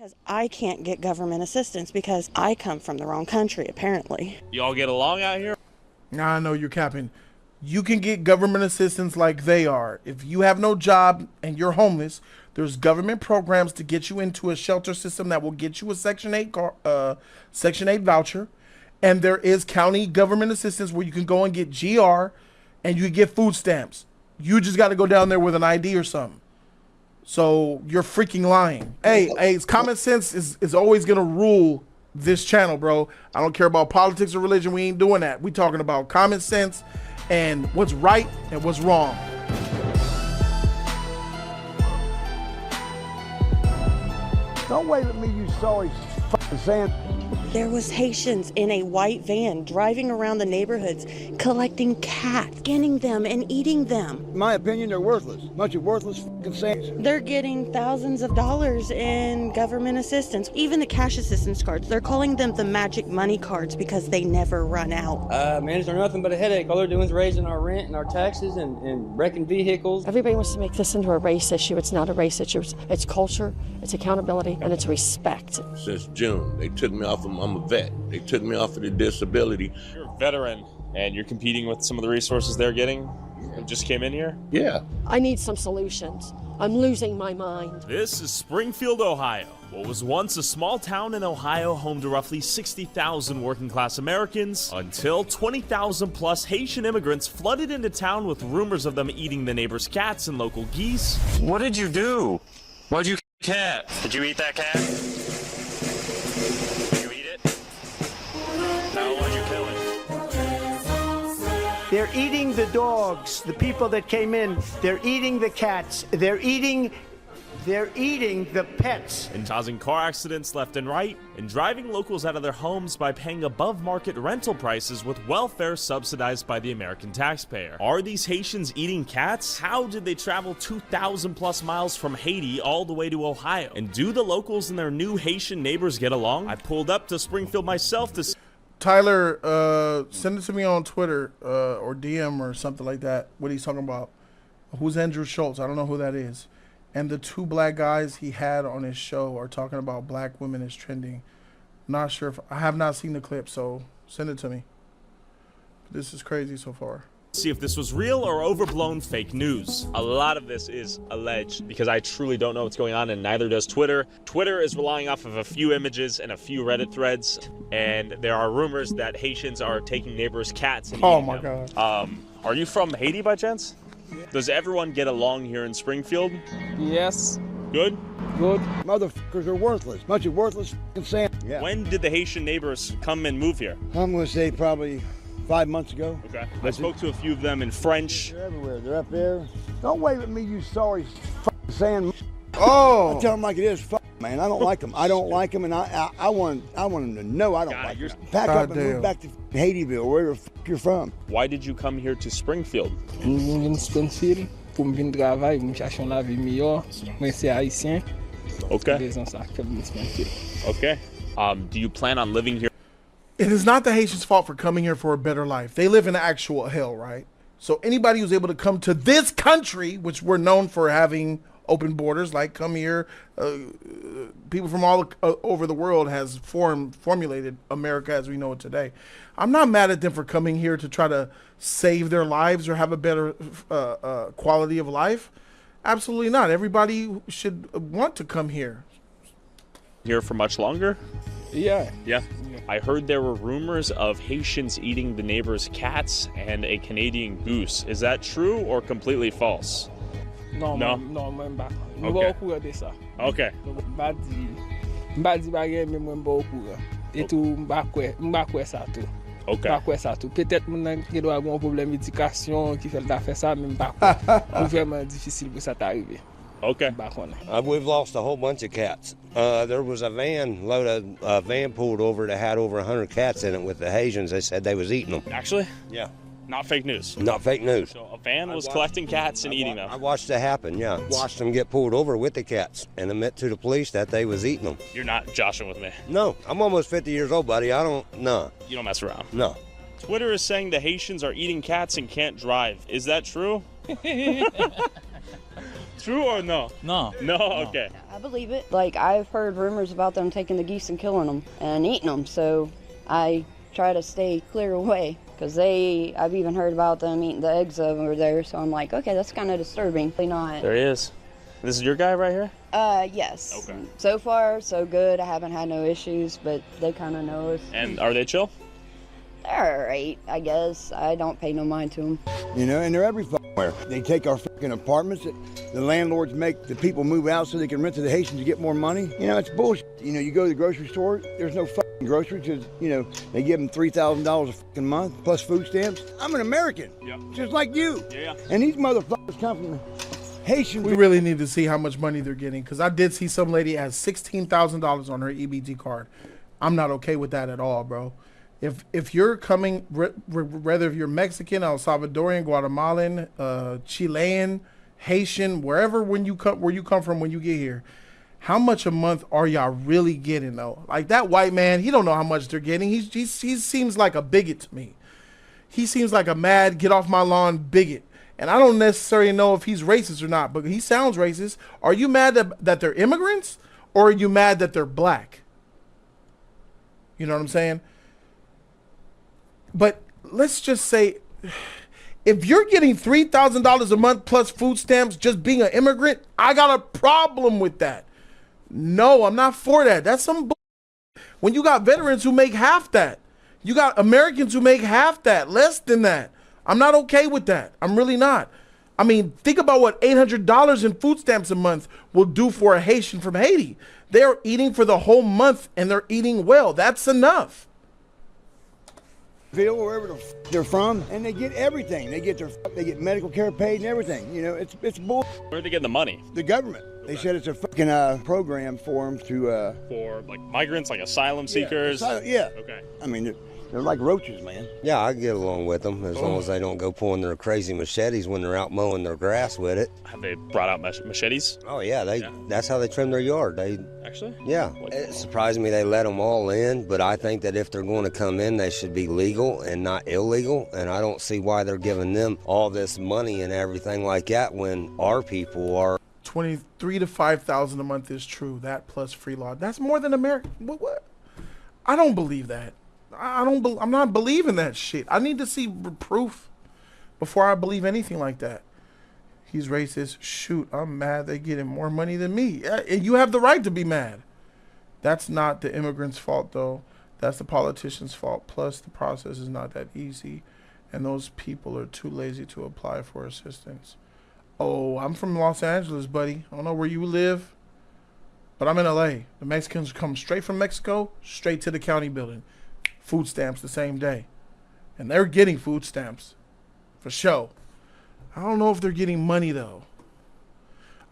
Because I can't get government assistance because I come from the wrong country, apparently. You all get along out here? Nah, I know you're capping. You can get government assistance like they are. If you have no job and you're homeless, there's government programs to get you into a shelter system that will get you a Section 8 voucher. And there is county government assistance where you can go and get GR and you get food stamps. You just got to go down there with an ID or something. So you're freaking lying. Hey, common sense is always going to rule this channel, bro. I don't care about politics or religion. We ain't doing that. We talking about common sense and what's right and what's wrong. Don't wave at me, you sorry fucking sand. There was Haitians in a white van driving around the neighborhoods, collecting cats, skinning them and eating them. In my opinion, they're worthless. Bunch of worthless fucking sands. They're getting thousands of dollars in government assistance, even the cash assistance cards. They're calling them the magic money cards because they never run out. Managers are nothing but a headache. All they're doing is raising our rent and our taxes and wrecking vehicles. Everybody wants to make this into a race issue. It's not a race issue. It's culture, it's accountability, and it's respect. Since June, they took me off of, I'm a vet. They took me off of the disability. You're a veteran, and you're competing with some of the resources they're getting. You just came in here? Yeah. I need some solutions. I'm losing my mind. This is Springfield, Ohio. What was once a small town in Ohio, home to roughly 60,000 working-class Americans, until 20,000 plus Haitian immigrants flooded into town with rumors of them eating the neighbors' cats and local geese. What did you do? Why'd you cat? Did you eat that cat? They're eating the dogs, the people that came in. They're eating the cats. They're eating the pets. And causing car accidents left and right, and driving locals out of their homes by paying above-market rental prices with welfare subsidized by the American taxpayer. Are these Haitians eating cats? How did they travel 2,000 plus miles from Haiti all the way to Ohio? And do the locals and their new Haitian neighbors get along? I pulled up to Springfield myself to see. Tyler, send it to me on Twitter or DM or something like that. What he's talking about. Who's Andrew Schultz? I don't know who that is. And the two black guys he had on his show are talking about black women is trending. Not sure if I have not seen the clip, so send it to me. This is crazy so far. See if this was real or overblown fake news. A lot of this is alleged because I truly don't know what's going on, and neither does Twitter. Twitter is relying off of a few images and a few Reddit threads, and there are rumors that Haitians are taking neighbors' cats and eating them. God. Are you from Haiti by chance? Does everyone get along here in Springfield? Yes. Good? Good. Motherfuckers are worthless. Bunch of worthless fucking sand. Yeah. When did the Haitian neighbors come and move here? I'm gonna say probably 5 months ago. Okay. I spoke to a few of them in French. They're everywhere. They're up there. Don't wave at me, you sorry fucking sand. Oh! I tell them like it is. Fuck, man. I don't like them. I don't like them, and I want them to know I don't like them. Pack up and move back to Haitieville, wherever the fuck you're from. Why did you come here to Springfield? In Springfield, pour me travailler, me chercher la vie meilleure. Moi c'est haïtien. Okay. Raison ça que me Springfield. Okay. Do you plan on living here? It is not the Haitians' fault for coming here for a better life. They live in actual hell, right? So anybody who's able to come to this country, which we're known for having open borders, like come here, people from all over the world has formulated America as we know it today. I'm not mad at them for coming here to try to save their lives or have a better quality of life. Absolutely not. Everybody should want to come here. Here for much longer? Yeah. Yeah. I heard there were rumors of Haitians eating the neighbors' cats and a Canadian goose. Is that true or completely false? No. Même pas. Je vais au courant de ça. Okay. M'a dit bagay mais moi pas au courant. Et tout m'a quoi ça tout. Okay. Pas quoi ça tout. Peut-être mon qui doit avoir un problème d'éducation qui fait le faire ça même pas. C'est vraiment difficile pour ça t'arriver. Okay. We've lost a whole bunch of cats. There was a van pulled over that had over 100 cats in it with the Haitians. They said they was eating them. Actually? Yeah. Not fake news. Not fake news. So a van was collecting cats and eating them. I watched it happen, yeah. Watched them get pulled over with the cats and admit to the police that they was eating them. You're not joshing with me. No, I'm almost 50 years old, buddy. No. You don't mess around. No. Twitter is saying the Haitians are eating cats and can't drive. Is that true? True or no? No. No? Okay. I believe it. Like, I've heard rumors about them taking the geese and killing them and eating them, so I try to stay clear away. Because I've even heard about them eating the eggs over there, so I'm like, okay, that's kind of disturbing. Not. There he is. This is your guy right here? Yes. Okay. So far, so good. I haven't had no issues, but they kind of know us. And are they chill? They're all right, I guess. I don't pay no mind to them. You know, and they're everywhere. They take our fucking apartments. The landlords make the people move out so they can rent to the Haitians to get more money. You know, it's bullshit. You know, you go to the grocery store, there's no fucking groceries because, you know, they give them $3,000 a fucking month plus food stamps. I'm an American, just like you. Yeah. And these motherfuckers come from Haitians. We really need to see how much money they're getting, because I did see some lady has $16,000 on her EBT card. I'm not okay with that at all, bro. If you're coming, whether if you're Mexican, El Salvadorian, Guatemalan, Chilean, Haitian, where you come from when you get here, how much a month are y'all really getting though? Like that white man, he don't know how much they're getting. He seems like a bigot to me. He seems like a mad get off my lawn bigot. And I don't necessarily know if he's racist or not, but he sounds racist. Are you mad that they're immigrants, or are you mad that they're black? You know what I'm saying? But let's just say, if you're getting $3,000 a month plus food stamps just being an immigrant, I got a problem with that. No, I'm not for that. That's some bull. When you got veterans who make half that, you got Americans who make half that, less than that. I'm not okay with that. I'm really not. I mean, think about what $800 in food stamps a month will do for a Haitian from Haiti. They're eating for the whole month and they're eating well. That's enough. Wherever they're from, and they get everything. They get medical care paid and everything. You know, it's bull. Where are they getting the money? The government. They said it's a fucking program for them to for like migrants, like asylum seekers. Yeah. Okay. I mean, they're like roaches, man. Yeah, I get along with them as long as they don't go pulling their crazy machetes when they're out mowing their grass with it. Have they brought out machetes? Oh yeah, that's how they trim their yard. Actually? Yeah. It surprised me they let them all in, but I think that if they're going to come in, they should be legal and not illegal. And I don't see why they're giving them all this money and everything like that when our people are. 23 to 5,000 a month is true. That plus free law. That's more than America. What? I don't believe that. I'm not believing that shit. I need to see proof before I believe anything like that. He's racist. Shoot, I'm mad they're getting more money than me. And you have the right to be mad. That's not the immigrants' fault, though. That's the politicians' fault. Plus, the process is not that easy. And those people are too lazy to apply for assistance. Oh, I'm from Los Angeles, buddy. I don't know where you live, but I'm in LA. The Mexicans come straight from Mexico, straight to the county building. Food stamps the same day. And they're getting food stamps. For sure. I don't know if they're getting money, though.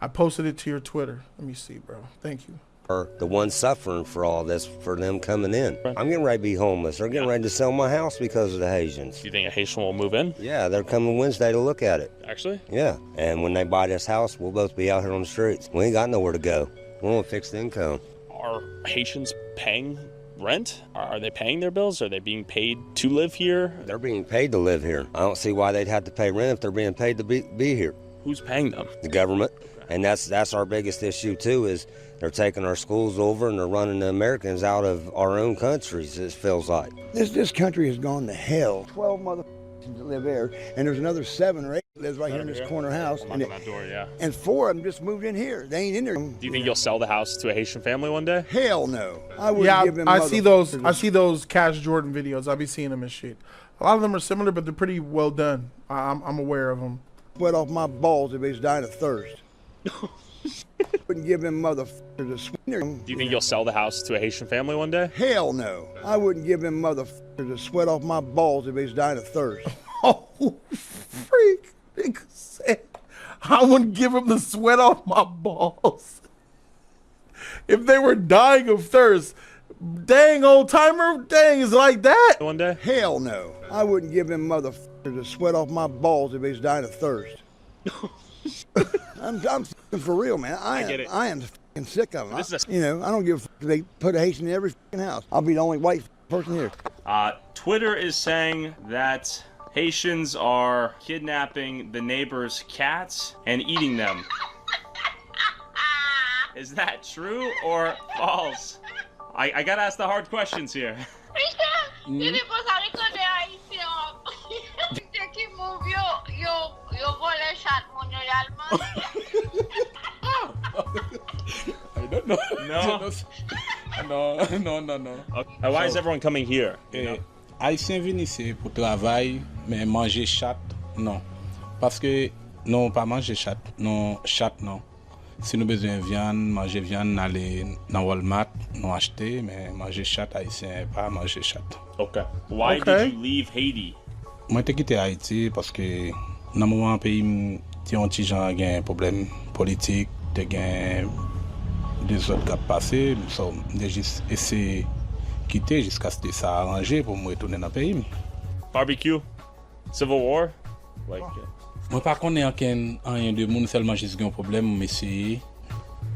I posted it to your Twitter. Let me see, bro. Thank you. Are the ones suffering for all this, for them coming in. I'm getting ready to be homeless. They're getting ready to sell my house because of the Haitians. Do you think a Haitian will move in? Yeah, they're coming Wednesday to look at it. Actually? Yeah, and when they buy this house, we'll both be out here on the streets. We ain't got nowhere to go. We're on fixed income. Are Haitians paying rent? Are they paying their bills? Are they being paid to live here? They're being paid to live here. I don't see why they'd have to pay rent if they're being paid to be here. Who's paying them? The government. And that's our biggest issue too, is they're taking our schools over and they're running the Americans out of our own countries, it feels like. This country has gone to hell. 12 motherfuckers that live there, and there's another 7 or 8 that lives right here in this corner house. On that door, yeah. And 4 of them just moved in here. They ain't in there. Do you think you'll sell the house to a Haitian family one day? Hell no. I wouldn't give them I see those Cash Jordan videos. I be seeing them and shit. A lot of them are similar, but they're pretty well done. I'm aware of them. Sweat off my balls if he's dying of thirst. Wouldn't give them motherfuckers a sweetener. Do you think you'll sell the house to a Haitian family one day? Hell no. I wouldn't give them motherfuckers a sweat off my balls if he's dying of thirst. Oh, freak. Nigga said, I wouldn't give him the sweat off my balls if they were dying of thirst. Dang, old timer. Dang, is like that. One day? Hell no. I wouldn't give them motherfuckers a sweat off my balls if he's dying of thirst. I'm for real, man. I am fucking sick of them. I don't give a fuck if they put a Haitian in every fucking house. I'll be the only white person here. Twitter is saying that Haitians are kidnapping the neighbors' cats and eating them. Is that true or false? I gotta ask the hard questions here. I don't know. No? No. Okay. Why is everyone coming here? Haïtien viennent ici pour travail, mais manger chat, non. Parce que, non, pas manger chat, non, chat, non. Si nous besoin de viande, manger viande, aller dans Walmart, nous acheter, mais manger chat haïtien, pas manger chat. Okay. Why did you leave Haiti? Moi, j'ai quitté Haïti parce que dans le moment où pays, il y a un petit genre qui a un problème politique, il y a des autres qui ont passé, j'ai juste essayé de quitter jusqu'à ce que ça arrangé pour me retourner dans le pays. Barbecue? Civil war? Like. Moi, par contre, il n'y a rien de monde seulement juste un problème, mais c'est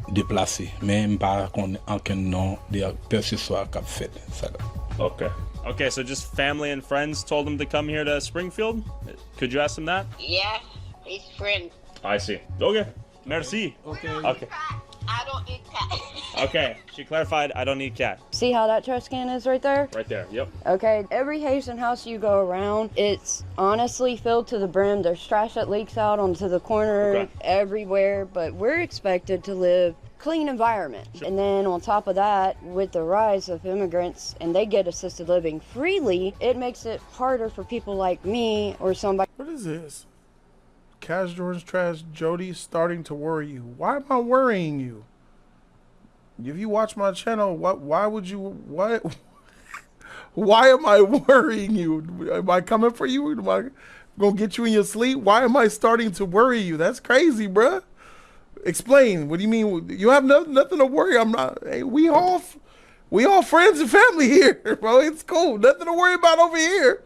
déplacer. Mais je ne pas aucun nom de personne qui a fait ça. Okay. Okay, so just family and friends told him to come here to Springfield? Could you ask him that? Yeah, his friend. I see. Okay. Merci. Okay. I don't eat cat. Okay. She clarified, I don't need cat. See how that trash can is right there? Right there. Yep. Okay, every Haitian house you go around, it's honestly filled to the brim. There's trash that leaks out onto the corner everywhere, but we're expected to live clean environment. Sure. And then on top of that, with the rise of immigrants and they get assisted living freely, it makes it harder for people like me or somebody. What is this? Cash Jordan's trash. Jody starting to worry you. Why am I worrying you? If you watch my channel, why would you? Why am I worrying you? Am I coming for you? Am I gonna get you in your sleep? Why am I starting to worry you? That's crazy, bruh. Explain. What do you mean? You have nothing to worry. I'm not. Hey, we all friends and family here, bro. It's cool. Nothing to worry about over here.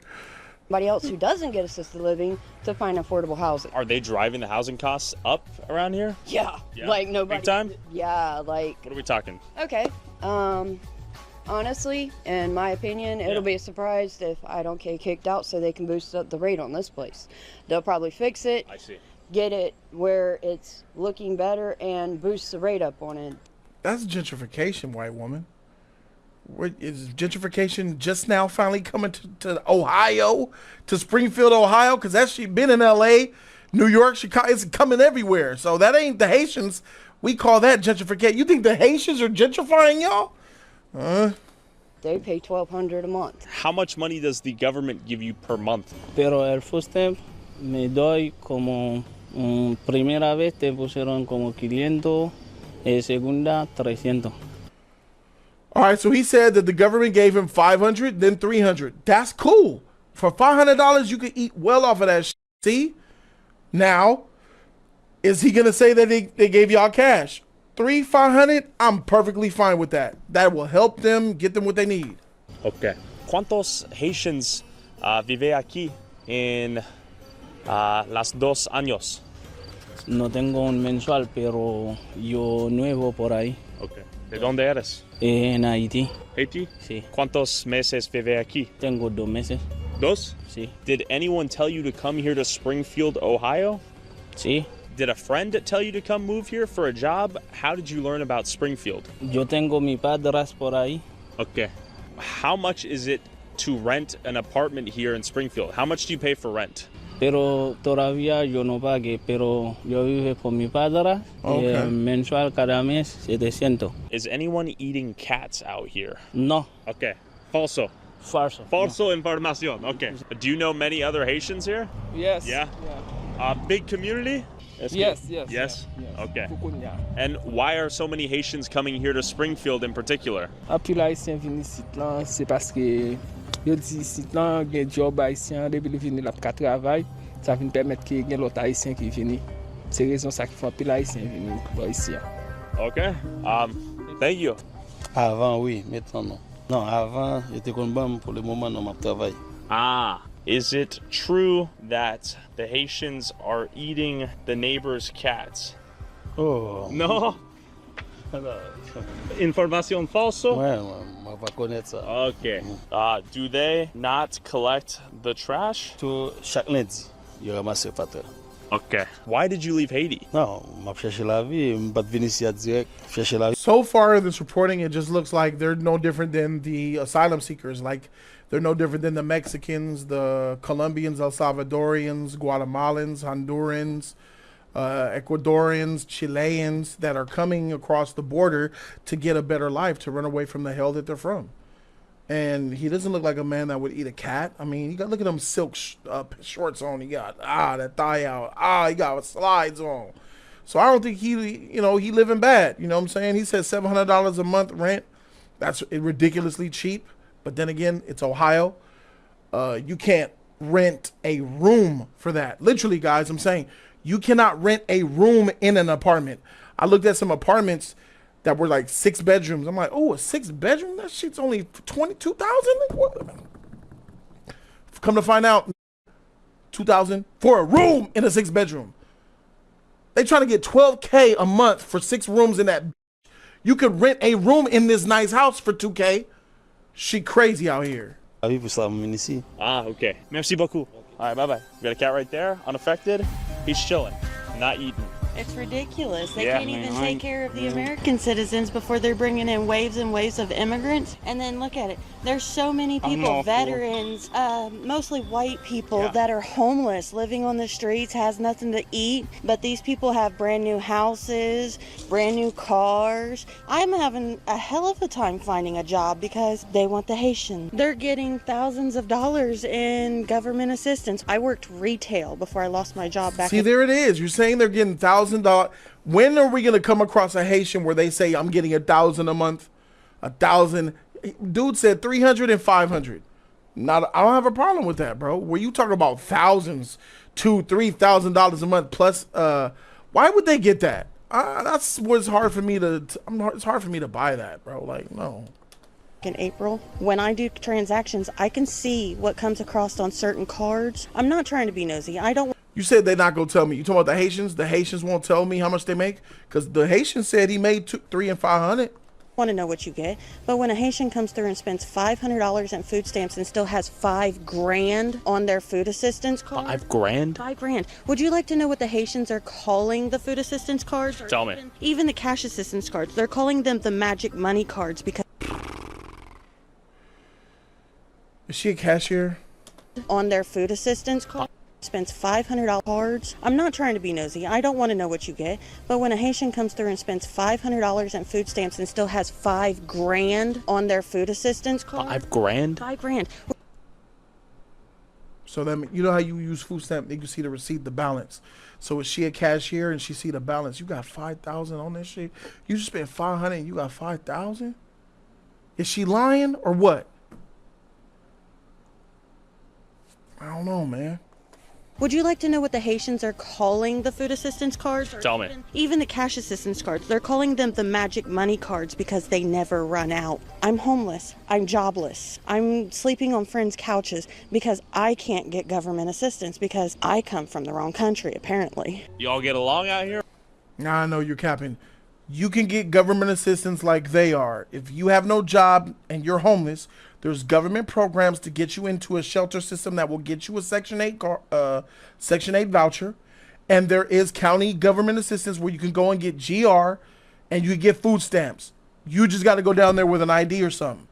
Somebody else who doesn't get assisted living to find affordable housing. Are they driving the housing costs up around here? Yeah. Like nobody. Big time? Yeah, like. What are we talking? Okay. Honestly, in my opinion, it'll be a surprise if I don't get kicked out so they can boost up the rate on this place. They'll probably fix it. I see. Get it where it's looking better and boost the rate up on it. That's gentrification, white woman. Is gentrification just now finally coming to Ohio, to Springfield, Ohio? Because that's been in L.A., New York, Chicago. It's coming everywhere. So that ain't the Haitians. We call that gentrification. You think the Haitians are gentrifying y'all? They pay $1,200 a month. How much money does the government give you per month? Pero el first time me doy como primera vez te pusieron como 500, segunda 300. All right, so he said that the government gave him $500, then $300. That's cool. For $500, you could eat well off of that shit. See? Now, is he going to say that they gave y'all cash? $500, I'm perfectly fine with that. That will help them get them what they need. Okay. ¿Cuántos Haitians vive aquí en las 2 años? No tengo un mensual, pero yo nuevo por ahí. Okay. ¿De dónde eres? En Haití. Haiti? Sí. ¿Cuántos meses vive aquí? Tengo 2 meses. ¿2? Sí. Did anyone tell you to come here to Springfield, Ohio? Sí. Did a friend tell you to come move here for a job? How did you learn about Springfield? Yo tengo mi padres por ahí. Okay. How much is it to rent an apartment here in Springfield? How much do you pay for rent? Pero todavía yo no pagué, pero yo vivo con mi padre. Okay. Mensual cada mes 700. Is anyone eating cats out here? No. Okay. Falso. Falso. Falso información. Okay. Do you know many other Haitians here? Yes. Yeah? Big community? Yes. Okay. And why are so many Haitians coming here to Springfield in particular? Apil Haitien vini sit lan, c'est parce que yo di sit lan gen job Haitien, depuis vini la ka travay, ça vin permettre que gen l'autre Haitien qui vini. C'est raison ça qui fait apil Haitien vini pour ici. Okay. Thank you. Avant, oui, maintenant non. Non, avant, j'étais con bon, pour le moment, non, ma travail. Ah. Is it true that the Haitians are eating the neighbor's cats? Oh. No? Información falso? Ouais, on va connaître ça. Okay. Do they not collect the trash? Chaque lundi, il ramasse le facteur. Okay. Why did you leave Haiti? Non, m'a cherché la vie, m'pas venir ici à direct, chercher la vie. So far in this reporting, it just looks like they're no different than the asylum seekers. Like, they're no different than the Mexicans, the Colombians, El Salvadorians, Guatemalans, Hondurans, Ecuadorians, Chileans that are coming across the border to get a better life, to run away from the hell that they're from. And he doesn't look like a man that would eat a cat. I mean, you got look at them silk shorts on. He got that thigh out. He got slides on. So I don't think he living bad. You know what I'm saying? He says $700 a month rent. That's ridiculously cheap. But then again, it's Ohio. You can't rent a room for that. Literally, guys, I'm saying you cannot rent a room in an apartment. I looked at some apartments that were like 6 bedrooms. I'm like, oh, a 6 bedroom? That shit's only $22,000? Come to find out, $2,000 for a room in a 6 bedroom. They trying to get $12K a month for 6 rooms in that. You could rent a room in this nice house for $2K. She crazy out here. Okay. Merci beaucoup. All right, bye-bye. We got a cat right there, unaffected. He's chilling, not eating. It's ridiculous. They Yeah, can't I mean, even take care of the American citizens before they're bringing in waves and waves of immigrants. And then look at it. There's so many people, veterans, mostly white people that are homeless, living on the streets, has nothing to eat. But these people have brand new houses, brand new cars. I'm having a hell of a time finding a job because they want the Haitian. They're getting thousands of dollars in government assistance. I worked retail before I lost my job back. See, there it is. You're saying they're getting $1,000. When are we going to come across a Haitian where they say, I'm getting $1,000 a month? $1,000. Dude said 300 and 500. I don't have a problem with that, bro. Where you talk about thousands, $2,000-$3,000 a month plus, why would they get that? That's what's hard for me to, it's hard for me to buy that, bro. Like, no. In April, when I do transactions, I can see what comes across on certain cards. I'm not trying to be nosy. I don't. You said they're not going to tell me. You talking about the Haitians? The Haitians won't tell me how much they make? Because the Haitian said he made $300 and $500. Want to know what you get, but when a Haitian comes through and spends $500 in food stamps and still has $5,000 on their food assistance card, $5,000? $5,000. Would you like to know what the Haitians are calling the food assistance cards? Tell me. Even the cash assistance cards, they're calling them the magic money cards because. Is she a cashier? On their food assistance card. Spends $500 cards. I'm not trying to be nosy. I don't want to know what you get. But when a Haitian comes through and spends $500 in food stamps and still has $5,000 on their food assistance card. $5,000? $5,000. So that you know how you use food stamp, you can see the receipt, the balance. So is she a cashier and she see the balance? You got 5,000 on that shit. You just spent 500 and you got 5,000. Is she lying or what? I don't know, man. Would you like to know what the Haitians are calling the food assistance cards? Tell me. Even the cash assistance cards. They're calling them the magic money cards because they never run out. I'm homeless. I'm jobless. I'm sleeping on friends' couches because I can't get government assistance because I come from the wrong country, apparently. You all get along out here? Nah, I know you're capping. You can get government assistance like they are. If you have no job and you're homeless, there's government programs to get you into a shelter system that will get you a Section 8 voucher. And there is county government assistance where you can go and get GR and you get food stamps. You just got to go down there with an ID or something.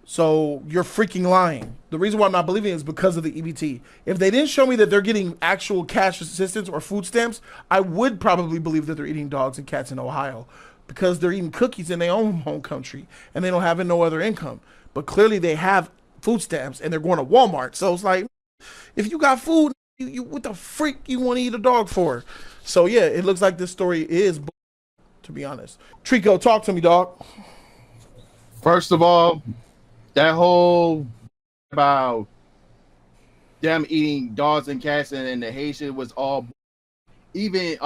So you're freaking lying. The reason why I'm not believing it is because of the EBT. If they didn't show me that they're getting actual cash assistance or food stamps, I would probably believe that they're eating dogs and cats in Ohio because they're eating cookies in their own home country and they don't have no other income. But clearly they have food stamps and they're going to Walmart. So it's like, if you got food, you what the freak you want to eat a dog for? So yeah, it looks like this story is, to be honest. Trico, talk to me, dog. First of all, that whole about them eating dogs and cats and the Haitian was all, even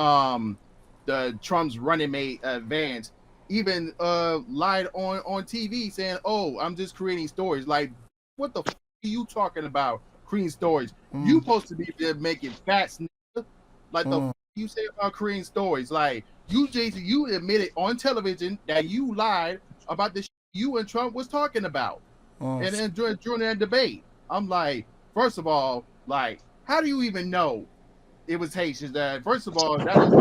the Trump's running mate Vance even lied on TV saying, "Oh, I'm just creating stories." Like, what the f are you talking about? Creating stories? You supposed to be there making facts. Like the f you say about creating stories? Like you admitted on television that you lied about the you and Trump was talking about. And then during that debate, I'm like, first of all, like, how do you even know it was Haitians. That first of all, that is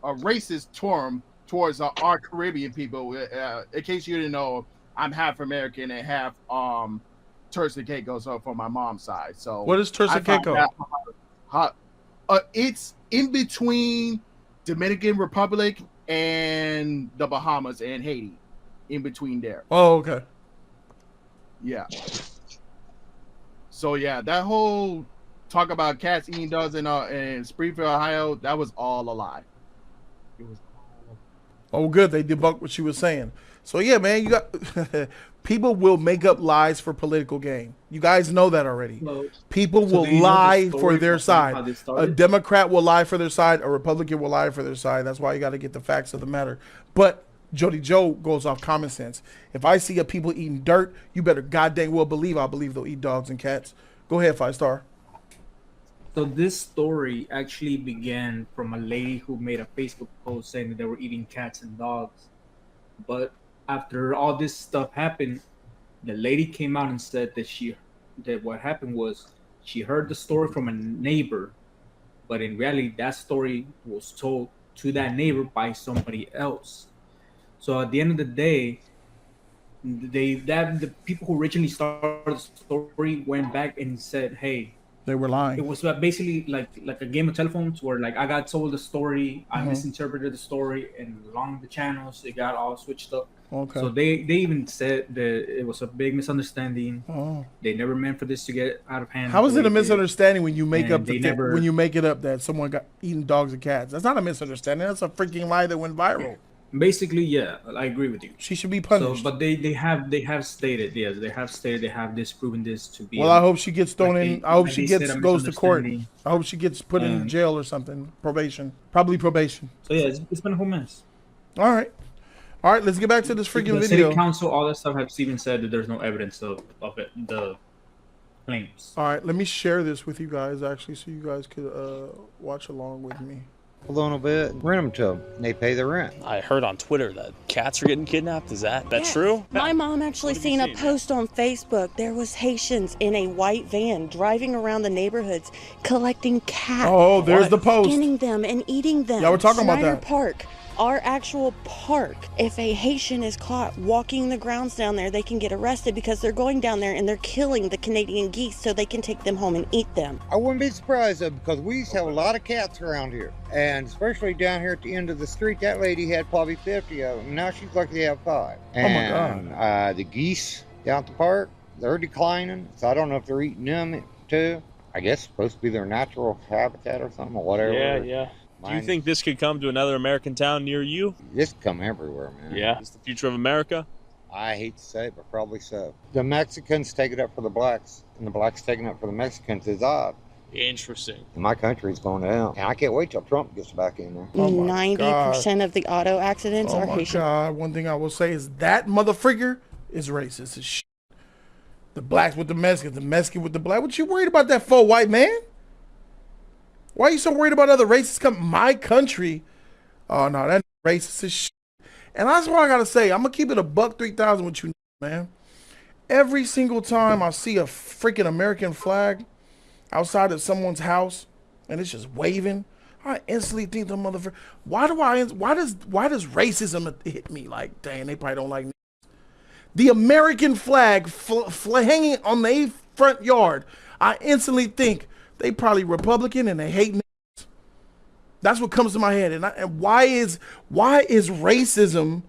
a racist term towards our Caribbean people. In case you didn't know, I'm half American and half Turks and Caicos from my mom's side. So what is Turks and Caicos? It's in between Dominican Republic and the Bahamas and Haiti, in between there. Oh, okay. Yeah. So yeah, that whole talk about cats eating dogs in Springfield, Ohio, that was all a lie. It was. Oh, good. They debunked what she was saying. So yeah, man, you got people will make up lies for political gain. You guys know that already. People will lie for their side. A Democrat will lie for their side. A Republican will lie for their side. That's why you got to get the facts of the matter. But Jody Joe goes off common sense. If I see a people eating dirt, you better goddamn well believe I believe they'll eat dogs and cats. Go ahead, 5-star. So this story actually began from a lady who made a Facebook post saying that they were eating cats and dogs. But after all this stuff happened, the lady came out and said that what happened was she heard the story from a neighbor, but in reality, that story was told to that neighbor by somebody else. So at the end of the day, the people who originally started the story went back and said, "Hey, they were lying." It was basically like a game of telephones where like I got told the story, I misinterpreted the story, and along the channels it got all switched up. Okay. So they even said that it was a big misunderstanding. Oh. They never meant for this to get out of hand. How is it a misunderstanding when you make And up they when you make it up that someone got eating dogs and cats? That's not a misunderstanding. That's a freaking lie that went viral. Basically, yeah, I agree with you. She should be punished. So, but they have stated, yes, they have disproven this to be. Well, I hope she gets thrown in. I hope she goes to court. misunderstanding. I hope she gets put in jail or something. Probation. Probably probation. So yeah, it's been a whole mess. All right. All right, let's get back to this freaking the video. City Council, all that stuff have even said that there's no evidence of it, the claims. All right, let me share this with you guys actually so you guys could watch along with me. A little bit, rent them to them. They pay the rent. I heard on Twitter that cats are getting kidnapped. Is that true? My mom actually seen a post on Facebook. There was Haitians in a white van driving around the neighborhoods collecting cats. Oh, there's the post. Skinning them and eating them. Yeah, we're talking about Snyder that. Park. Our actual park. If a Haitian is caught walking the grounds down there, they can get arrested because they're going down there and they're killing the Canadian geese so they can take them home and eat them. I wouldn't be surprised though, because we used to have a lot of cats around here. And especially down here at the end of the street, that lady had probably 50 of them. Now she's lucky to have 5. And, oh my God. The geese down at the park, they're declining. So I don't know if they're eating them too. I guess it's supposed to be their natural habitat or something or whatever. Yeah. Do you think this could come to another American town near you? This could come everywhere, man. Yeah. Is this the future of America? I hate to say it, but probably so. The Mexicans take it up for the blacks, and the blacks taking it up for the Mexicans is odd. Interesting. And my country's going down. And I can't wait till Trump gets back in there. 90% of the auto accidents are Haitian. God. One thing I will say is that motherfucker is racist as shit. The blacks with the Mexicans, the Mexican with the black. What you worried about that for, white man? Why are you so worried about other races come my country? Oh no, that racist as shit. And that's what I gotta say. I'm gonna keep it a buck 3,000 with you, man. Every single time I see a freaking American flag outside of someone's house and it's just waving, I instantly think the motherfucker. Why does racism hit me? Like, dang, they probably don't like me. The American flag hanging on their front yard, I instantly think they probably Republican and they hate niggas. That's what comes to my head. And why is racism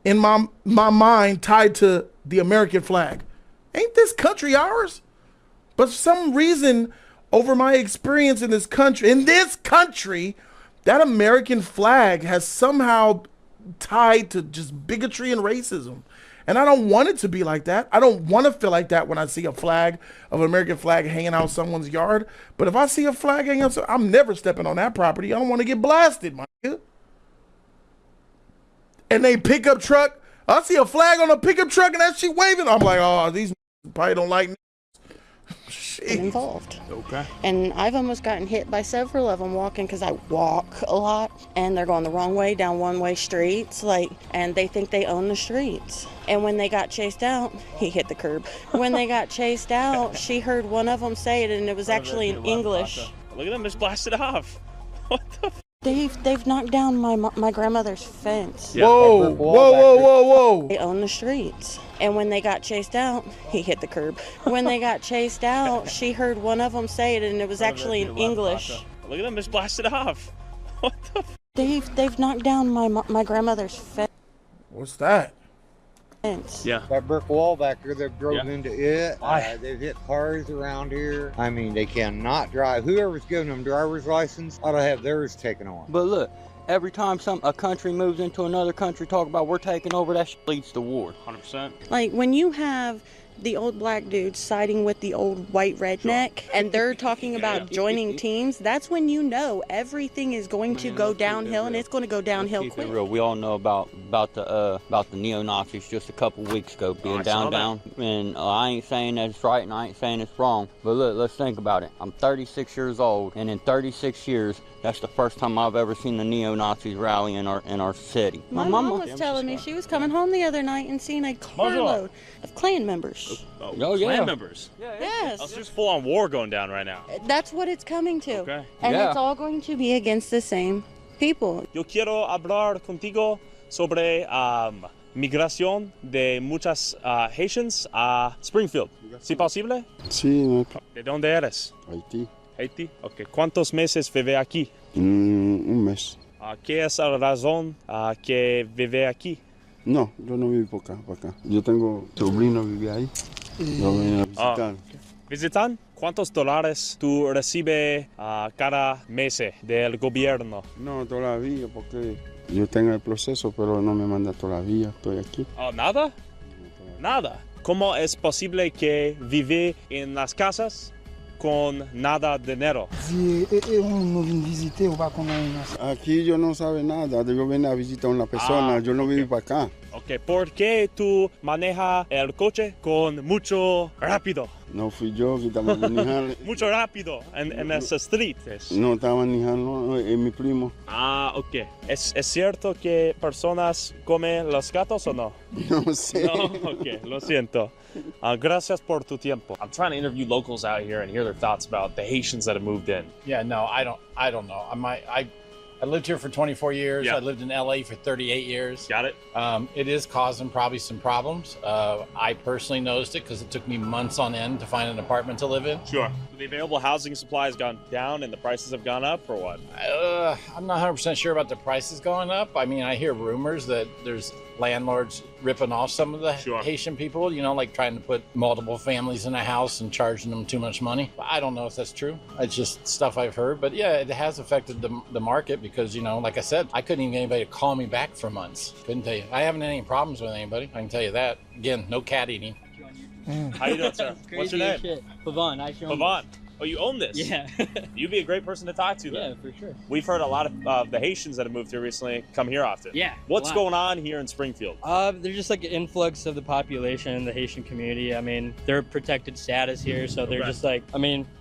in my mind tied to the American flag? Ain't this country ours? But for some reason, over my experience in this country, that American flag has somehow tied to just bigotry and racism. And I don't want it to be like that. I don't want to feel like that when I see a flag of an American flag hanging out someone's yard. But if I see a flag hanging out, I'm never stepping on that property. I don't want to get blasted, my nigga. And they pickup truck. I see a flag on a pickup truck and that shit waving. I'm like, oh, these probably don't like me. Involved. Okay. And I've almost gotten hit by several of them walking because I walk a lot and they're going the wrong way down one-way streets, and they think they own the streets. And when they got chased out, he hit the curb. When they got chased out, she heard one of them say it, and it was actually in English. Look at them just blasted off. What the They've knocked down my grandmother's fence. Yeah. Whoa, whoa, whoa, whoa, whoa. They own the streets. And when they got chased out, he hit the curb. When they got chased out, she heard one of them say it, and it was actually in English. Look at them just blasted off. What the They've knocked down my grandmother's fence. What's that? Yeah. That brick wall back there, they've drove Yeah. into it. They've hit cars around here. I mean, they cannot drive. Whoever's giving them driver's license ought to have theirs taken on. But look, every time a country moves into another country, talk about we're taking over, that leads to war. 100%. Like, when you have the old black dude siding with the old white redneck, and they're talking about joining teams, that's when you know everything is going to go downhill, and it's going to go downhill Keep it quick. real. We all know about the neo-Nazis just a couple weeks ago being down. And I ain't saying that it's right and I ain't saying it's wrong. But look, let's think about it. I'm 36 years old, and in 36 years, that's the first time I've ever seen the neo-Nazis rally in our city. My mom was telling me she was coming home the other night and seeing a carload of Klan members. Oh, yeah. Klan members. Yes. Oh, so there's full-on war going down right now. That's what it's coming to. Okay. And it's all going to be against the same people. Yo quiero hablar contigo sobre migración de muchas Haitians a Springfield. ¿Sí posible? Sí, ¿De dónde eres? Haití. Haití. Okay. ¿Cuántos meses vive aquí? Un mes. ¿Qué es la razón que vive aquí? No, yo no vivo por acá. Yo tengo sobrino que vive ahí. Lo voy a visitar. ¿Visitan? ¿Cuántos dólares tú recibes cada mes del gobierno? No, todavía, porque yo tengo el proceso, pero no me manda todavía. Estoy aquí. ¿Nada? Nada. ¿Cómo es posible que vive en las casas con nada de dinero? Aquí yo no sabe nada. Yo vengo a visitar a una persona. Yo no vivo para acá. Ok, ¿por qué tú manejas el coche con mucho rápido? No fui yo que estaba manejando. Mucho rápido en esa street. No estaba manejando, es mi primo. Ok. ¿Es cierto que personas comen los gatos o no? No sé. No, ok, lo siento. Gracias por tu tiempo. I'm trying to interview locals out here and hear their thoughts about the Haitians that have moved in. Yeah, no, I don't know. I lived here for 24 years. Yeah. I lived in LA for 38 years. Got it. It is causing probably some problems. I personally noticed it because it took me months on end to find an apartment to live in. Sure. The available housing supply has gone down and the prices have gone up, or what? I'm not 100% sure about the prices going up. I mean, I hear rumors that there's landlords ripping off some of the Haitian people, like trying to put multiple families in a house and charging them too much money. I don't know if that's true. It's just stuff I've heard. But yeah, it has affected the market because, like I said, I couldn't even get anybody to call me back for months. Couldn't tell you. I haven't had any problems with anybody. I can tell you that. Again, no cat eating. How you doing, sir? What's your name? Pavon. I own Pavon. Oh, you own this? Yeah. You'd be a great person to talk to, then. Yeah, for sure. We've heard a lot of the Haitians that have moved here recently come here often. Yeah. What's going on here in Springfield? There's just like an influx of the population, the Haitian community. I mean, they're protected status here, so they're just like,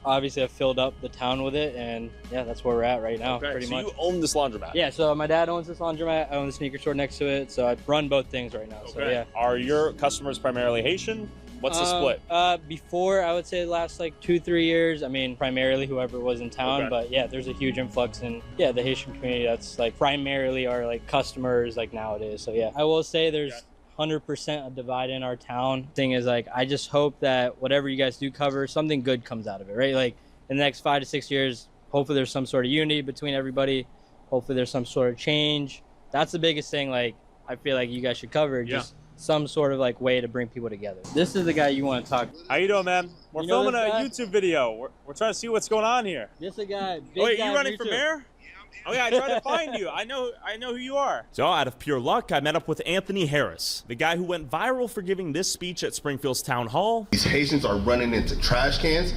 obviously I've filled up the town with it, and yeah, that's where we're at right now, pretty much. So you own this laundromat? Yeah, so my dad owns this laundromat, I own the sneaker store next to it, so I run both things right now, so yeah. Are your customers primarily Haitian? What's the split? Before, I would say the last like 2-3 years, primarily whoever was in town, Okay. but yeah, there's a huge influx in, the Haitian community. That's like primarily our like customers like nowadays. So yeah, I will say there's 100% a divide in our town. Thing is, like, I just hope that whatever you guys do cover, something good comes out of it, right? Like in the next 5 to 6 years, hopefully there's some sort of unity between everybody. Hopefully there's some sort of change. That's the biggest thing, like, I feel like you guys should cover. Just some sort of like way to bring people together. This is the guy you want to talk to. How you doing, man? We're filming a YouTube video. We're trying to see what's going on here. This is a guy. Wait, you running for mayor? Oh yeah, I tried to find you. I know who you are. So out of pure luck, I met up with Anthony Harris, the guy who went viral for giving this speech at Springfield's town hall. These Haitians are running into trash cans.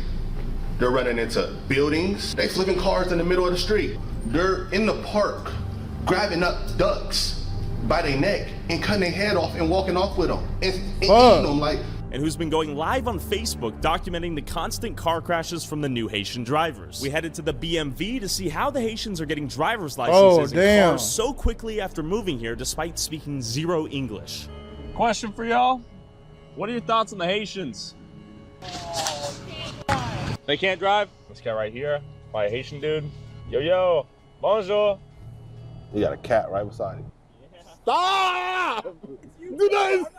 They're running into buildings. They flipping cars in the middle of the street. They're in the park grabbing up ducks by their neck and cutting their head off and walking off with them and eating them like. And who's been going live on Facebook documenting the constant car crashes from the new Haitian drivers. We headed to the BMV to see how the Haitians are getting driver's licenses in cars so quickly after moving here despite speaking zero English. Question for y'all. What are your thoughts on the Haitians? They can't drive? This guy right here. My Haitian dude. Yo, bonjour. You got a cat right beside him. Stop! Do not.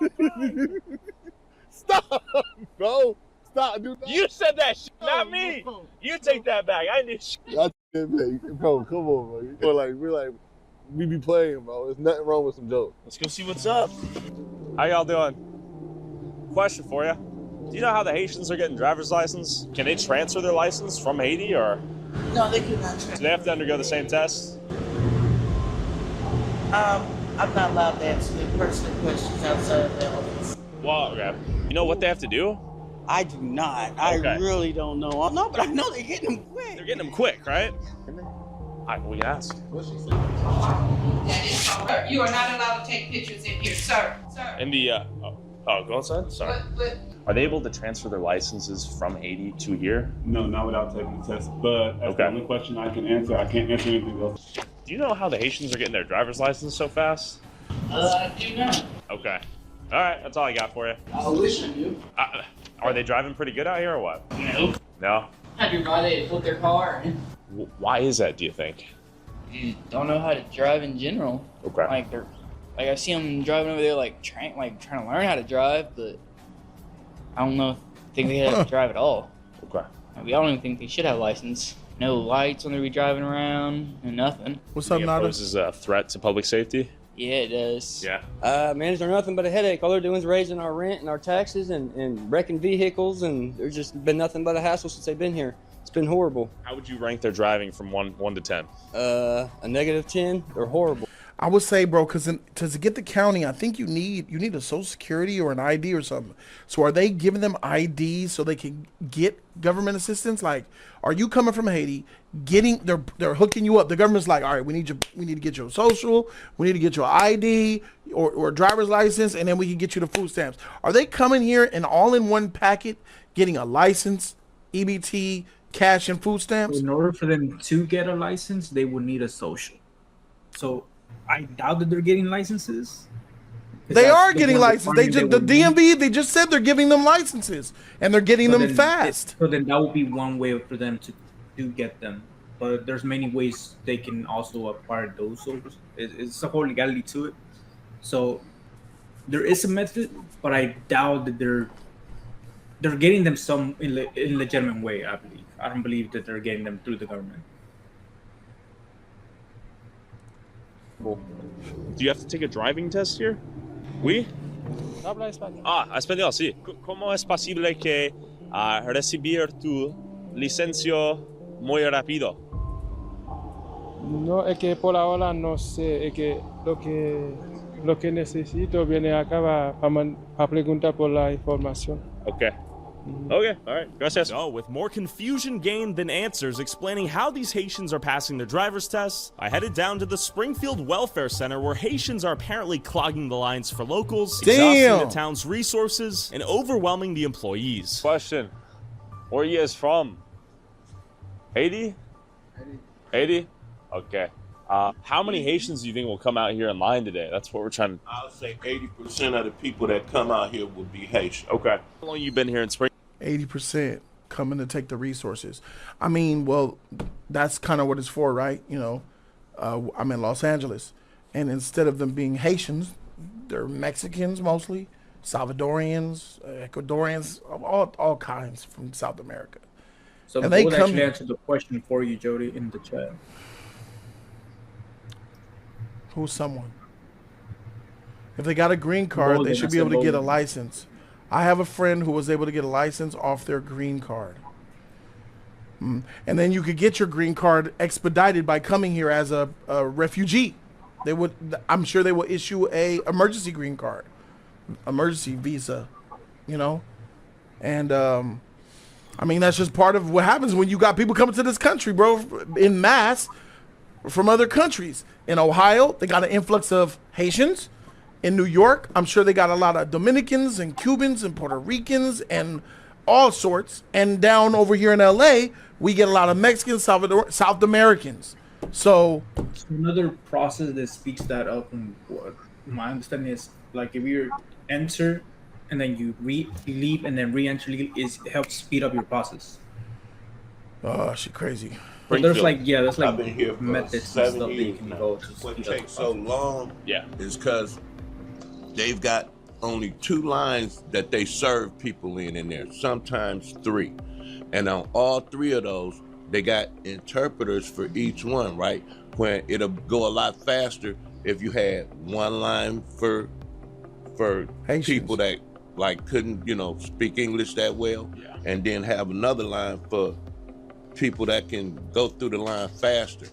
Stop, bro. Stop, dude. You said that shit, not me. You take that back. I did shit. Bro, come on, bro. We be playing, bro. There's nothing wrong with some jokes. Let's go see what's up. How y'all doing? Question for you. Do you know how the Haitians are getting driver's license? Can they transfer their license from Haiti, or? No, they cannot transfer. Do they have to undergo the same test? I'm not allowed to answer the personal questions outside of the office. Well, okay. You know what they have to do? I do not. I really don't know. No, but I know they're getting them quick. They're getting them quick, right? We can ask. You are not allowed to take pictures in here, sir. In the, go inside? Sorry. Are they able to transfer their licenses from Haiti to here? No, not without taking the test. But that's the only question I can answer. I can't answer anything else. Do you know how the Haitians are getting their driver's license so fast? I do not. Okay. All right, that's all I got for you. I wish I knew. Are they driving pretty good out here or what? No. No? I do not. They put their car in. Why is that, do you think? You don't know how to drive in general. Okay. Like I see them driving over there, trying to learn how to drive, but I don't know. Think they have to drive at all. Okay. I don't even think they should have a license. No lights when they be driving around and nothing. What's up, Nada? It poses a threat to public safety? Yeah, it does. Yeah. Man, they're nothing but a headache. All they're doing is raising our rent and our taxes and wrecking vehicles, and there's just been nothing but a hassle since they've been here. It's been horrible. How would you rank their driving from 1 to 10? A -10. They're horrible. I would say, bro, because to get the county, I think you need a social security or an ID or something. So are they giving them IDs so they can get government assistance? Like, are you coming from Haiti, they're hooking you up? The government's like, all right, we need to get your social, we need to get your ID or a driver's license, and then we can get you the food stamps. Are they coming here and all in one packet getting a license, EBT, cash, and food stamps? In order for them to get a license, they would need a social. So I doubt that they're getting licenses. They are getting licenses. The DMV, they just said they're giving them licenses, and they're getting them fast. So then that would be one way for them to get them. But there's many ways they can also acquire those soldiers. It's a whole legality to it. So there is a method, but I doubt that they're getting them some in legitimate way. I believe. I don't believe that they're getting them through the government. Do you have to take a driving test here? Oui? Habla español. Español, sí. ¿Cómo es posible que recibir tu licencia muy rápido? No, es que por ahora no sé, es que lo que necesito viene acá para preguntar por la información. Okay. Okay, all right. Gracias. So, with more confusion gained than answers explaining how these Haitians are passing their driver's tests, I headed down to the Springfield Welfare Center where Haitians are apparently clogging the lines for locals, exhausting the town's resources, and overwhelming the employees. Question. Where are you guys from? Haiti? Haiti? Okay. How many Haitians do you think will come out here in line today? That's what we're trying to... I'll say 80% of the people that come out here will be Haitian. Okay. How long you been here in Springfield? 80% coming to take the resources. I mean, well, that's kind of what it's for, right? You know, I'm in Los Angeles, and instead of them being Haitians, they're Mexicans mostly, Salvadorians, Ecuadorians, all kinds from South America. So and they would actually answer the question for you, Jody, in the chat. Who's someone? If they got a green card, they should be able to get a license. I have a friend who was able to get a license off their green card. And then you could get your green card expedited by coming here as a refugee. They would, I'm sure they will issue a emergency green card, emergency visa, you know? And I mean, that's just part of what happens when you got people coming to this country, bro, in mass from other countries. In Ohio, they got an influx of Haitians. In New York, I'm sure they got a lot of Dominicans and Cubans and Puerto Ricans and all sorts. And down over here in LA, we get a lot of Mexicans, South Americans. So another process that speaks that up, and what my understanding is, like, if you enter and then you leave and then re-enter, it helps speed up your process. Oh, she crazy. there's like I've been here for methods and 7 stuff that you years can now. go to. What takes so long Yeah. is because they've got only 2 lines that they serve people in there, sometimes 3. And on all 3 of those, they got interpreters for each one, right? When it'll go a lot faster if you had 1 line for Haitians. people that like couldn't, speak English that well, and then have another line for people that can go through the line faster.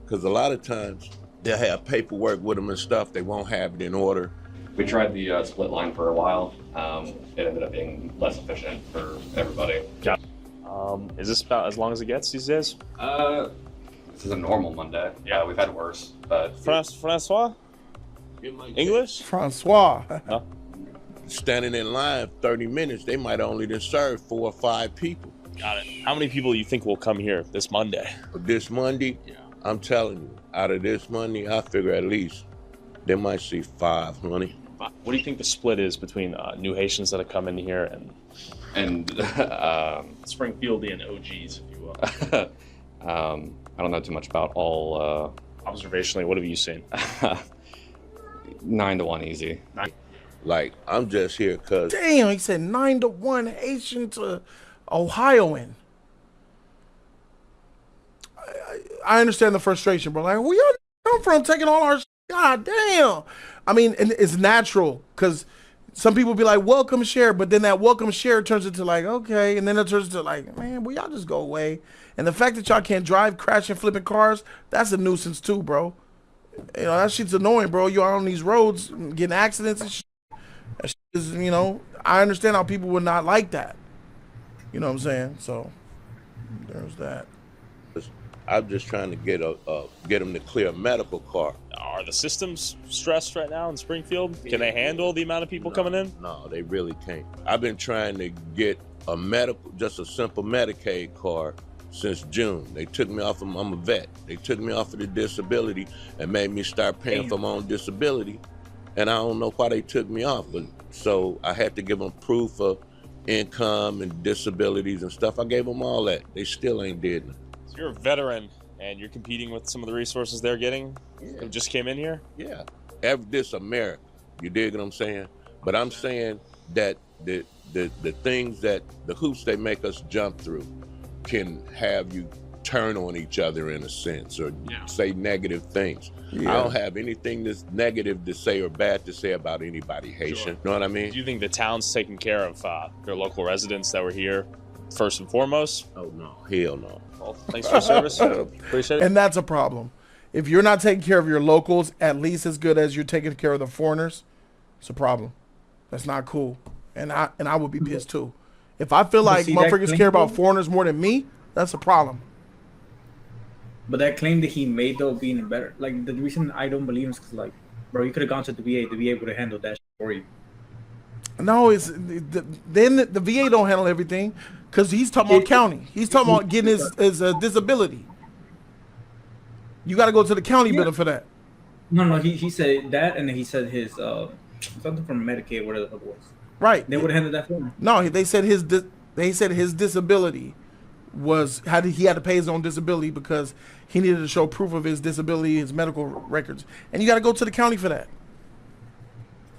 Because a lot of times they'll have paperwork with them and stuff, they won't have it in order. We tried the split line for a while. It ended up being less efficient for everybody. Yeah. Is this about as long as it gets these days? This is a normal Monday. Yeah, we've had worse, but Francois? English? Francois. No. Standing in line 30 minutes, they might only just serve 4 or 5 people. Got it. How many people do you think will come here this Monday? This Monday, I'm telling you, out of this Monday, I figure at least they might see 5, honey. What do you think the split is between new Haitians that have come in here and Springfieldian OGs, if you will? I don't know too much about all. Observationally, what have you seen? 9 to 1 easy. Like, I'm just here because... Damn, he said 9 to 1 Haitian to Ohioan. I understand the frustration, bro. Like, where y'all come from taking all our shit? God damn. I mean, and it's natural because some people be like, welcome share, but then that welcome share turns into like, okay. And then it turns into like, man, will y'all just go away? And the fact that y'all can't drive, crashing, flipping cars, that's a nuisance too, bro. That shit's annoying, bro. You're on these roads getting accidents and shit. That shit is, I understand how people would not like that. You know what I'm saying? So there's that. I'm just trying to get them to clear a medical car. Are the systems stressed right now in Springfield? Can they handle the amount of people coming in? No, they really can't. I've been trying to get just a simple Medicaid card since June. They took me off I'm a vet. They took me off of the disability and made me start paying for my own disability. And I don't know why they took me off, but so I had to give them proof of income and disabilities and stuff. I gave them all that. They still ain't did nothing. So you're a veteran and you're competing with some of the resources they're getting who just came in here? Yeah. This America. You dig what I'm saying? But I'm saying that the things that the hoops they make us jump through can have you turn on each other in a sense or say negative things. Yeah. I don't have anything that's negative to say or bad to say about anybody Haitian. Sure. You know what I mean? Do you think the town's taking care of their local residents that were here first and foremost? Oh, no. Hell no. Well, thanks for your service. Appreciate it. And that's a problem. If you're not taking care of your locals at least as good as you're taking care of the foreigners, it's a problem. That's not cool. And I would be pissed too. If I feel like motherfuckers care about foreigners more than me, that's a problem. But that claim that he made though being better, like the reason I don't believe him is because like, bro, you could have gone to the VA. The VA would have handled that shit for you. No, then the VA don't handle everything because he's talking about county. He's talking about getting his disability. You got to go to the county building for that. No, he said that, and then he said his something from Medicaid, whatever the fuck it was. Right. They would have handled that for him. No, they said his disability was he had to pay his own disability because he needed to show proof of his disability, his medical records, and you got to go to the county for that.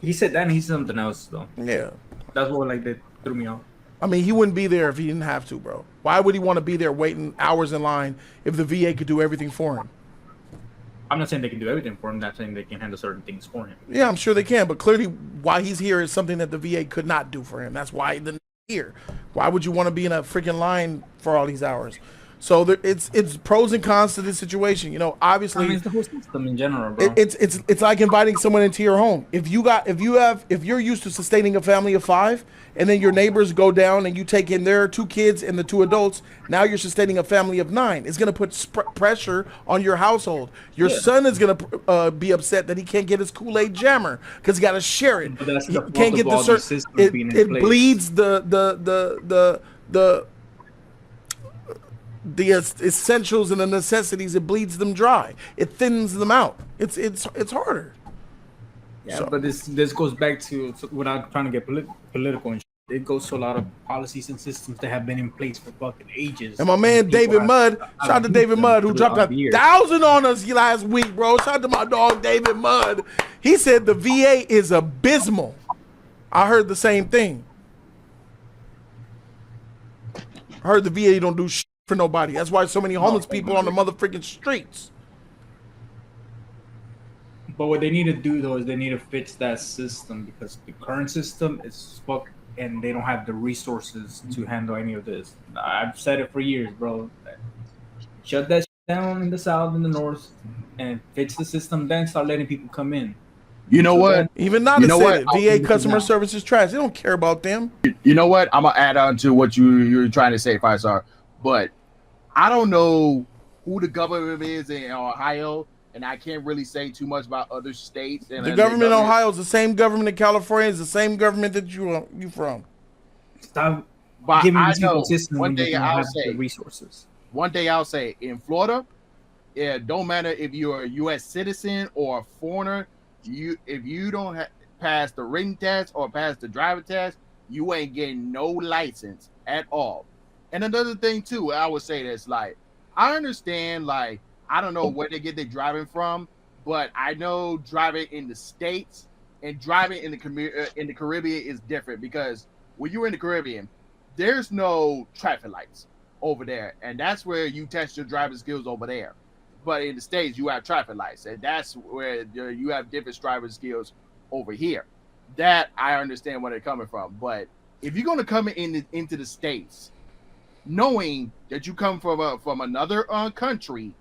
He said that, and he said something else though. Yeah, that's what that threw me off. I mean, he wouldn't be there if he didn't have to, bro. Why would he want to be there waiting hours in line if the VA could do everything for him? I'm not saying they can do everything for him. I'm not saying they can handle certain things for him. Yeah, I'm sure they can, but clearly why he's here is something that the VA could not do for him. That's why he's here. Why would you want to be in a freaking line for all these hours? So it's pros and cons to this situation. Obviously, I mean, it's the whole system in general, bro. It's like inviting someone into your home. If you're used to sustaining a family of 5, and then your neighbors go down and you take in their 2 kids and the 2 adults, now you're sustaining a family of 9. It's gonna put pressure on your household. Your son is gonna be upset that he can't get his Kool-Aid jammer because he got to share it. But that's the fault can't get of all the these systems being in it place. bleeds the essentials and the necessities. It bleeds them dry. It thins them out. It's harder. Yeah, so. But this goes back to without trying to get political and it goes to a lot of policies and systems that have been in place for fucking ages. And my man David Mudd, shout out to David Mudd, who dropped 1,000 on us last week, bro. Shout out to my dog David Mudd. He said the VA is abysmal. I heard the same thing. I heard the VA don't do shit for nobody. That's why so many homeless people on the motherfucking streets. But what they need to do though is they need to fix that system, because the current system is fucked and they don't have the resources to handle any of this. I've said it for years, bro. Shut that shit down in the South and the North and fix the system, then start letting people come in. You know what? Even not to say it, VA customer service is trash. They don't care about them. You know what? I'm gonna add on to what you're trying to say, 5-star. But I don't know who the government is in Ohio, and I can't really say too much about other states. And the government in Ohio is the same government in California, is the same government that you from. Stop but giving I these people know a system one when day they don't I'll have say the resources. One day I'll say in Florida, it don't matter if you're a U.S. citizen or a foreigner. If you don't pass the written test or pass the driver test, you ain't getting no license at all. And another thing too, I would say this, like, I understand, like, I don't know where they get their driving from, but I know driving in the States and driving in the Caribbean is different, because when you're in the Caribbean, there's no traffic lights over there, and that's where you test your driving skills over there. But in the States, you have traffic lights, and that's where you have different driver skills over here. That I understand where they're coming from. But if you're going to come into the States, knowing that you come from another country,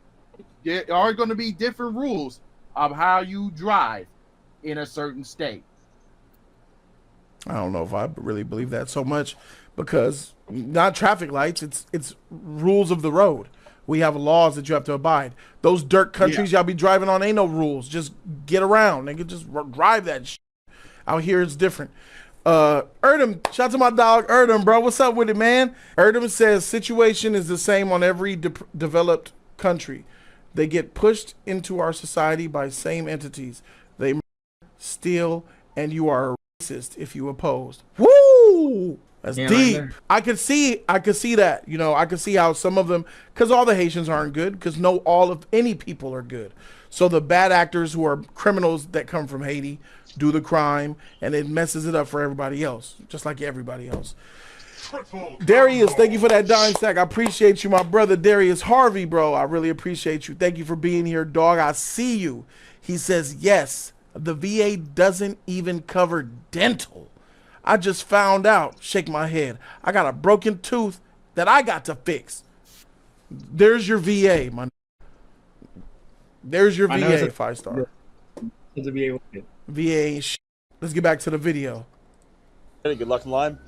there are going to be different rules of how you drive in a certain state. I don't know if I really believe that so much, because not traffic lights, it's rules of the road. We have laws that you have to abide. Those dirt countries y'all be driving on ain't no rules. Just get around. They can just drive that shit. Out here it's different. Erdem, shout out to my dog Erdem, bro. What's up with it, man? Erdem says situation is the same on every developed country. They get pushed into our society by same entities. They steal, and you are a racist if you oppose. Woo! That's deep. Right, I could see that. You know, I could see how some of them, because all the Haitians aren't good, because all of any people are good. So the bad actors who are criminals that come from Haiti do the crime, and it messes it up for everybody else, just like everybody else. Darius, thank you for that dime stack. I appreciate you, my brother Darius Harvey, bro. I really appreciate you. Thank you for being here, dog. I see you. He says, yes, the VA doesn't even cover dental. I just found out. Shake my head. I got a broken tooth that I got to fix. There's your VA, man. There's your VA, 5-star. It's a VA. VA ain't shit. Let's get back to the video. Good luck in line.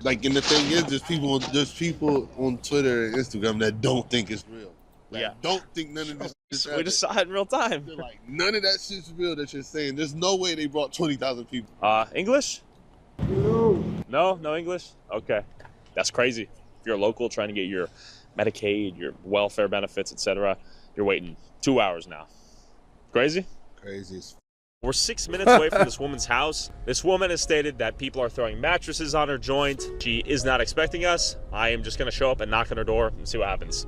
Like, and the thing is, there's people on Twitter and Instagram that don't think it's real. Like, don't think none of this is We just saw it in real time. They're like, none of that shit's real that you're saying. There's no way they brought 20,000 people. English? No English? Okay. That's crazy. If you're a local trying to get your Medicaid, your welfare benefits, etc., you're waiting 2 hours now. Crazy? Crazy as We're 6 minutes away from this woman's house. This woman has stated that people are throwing mattresses on her joint. She is not expecting us. I am just going to show up and knock on her door and see what happens.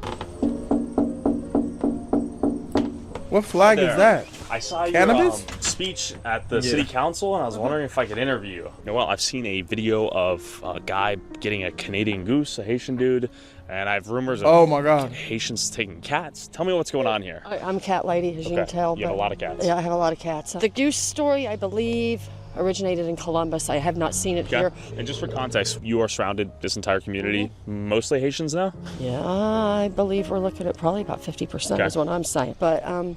What flag is that? I saw Cannabis? your speech at the city council, and I was wondering if I could interview you. Well, I've seen a video of a guy getting a Canadian goose, a Haitian dude, and I have rumors of Haitians taking cats. Tell me what's going on here. I'm cat lady, as you can tell. You have a lot of cats. Yeah, I have a lot of cats. The goose story, I believe, originated in Columbus. I have not seen it here. And just for context, you are surrounded, this entire community, mostly Haitians now? Yeah, I believe we're looking at probably about 50% is what I'm saying. But I'm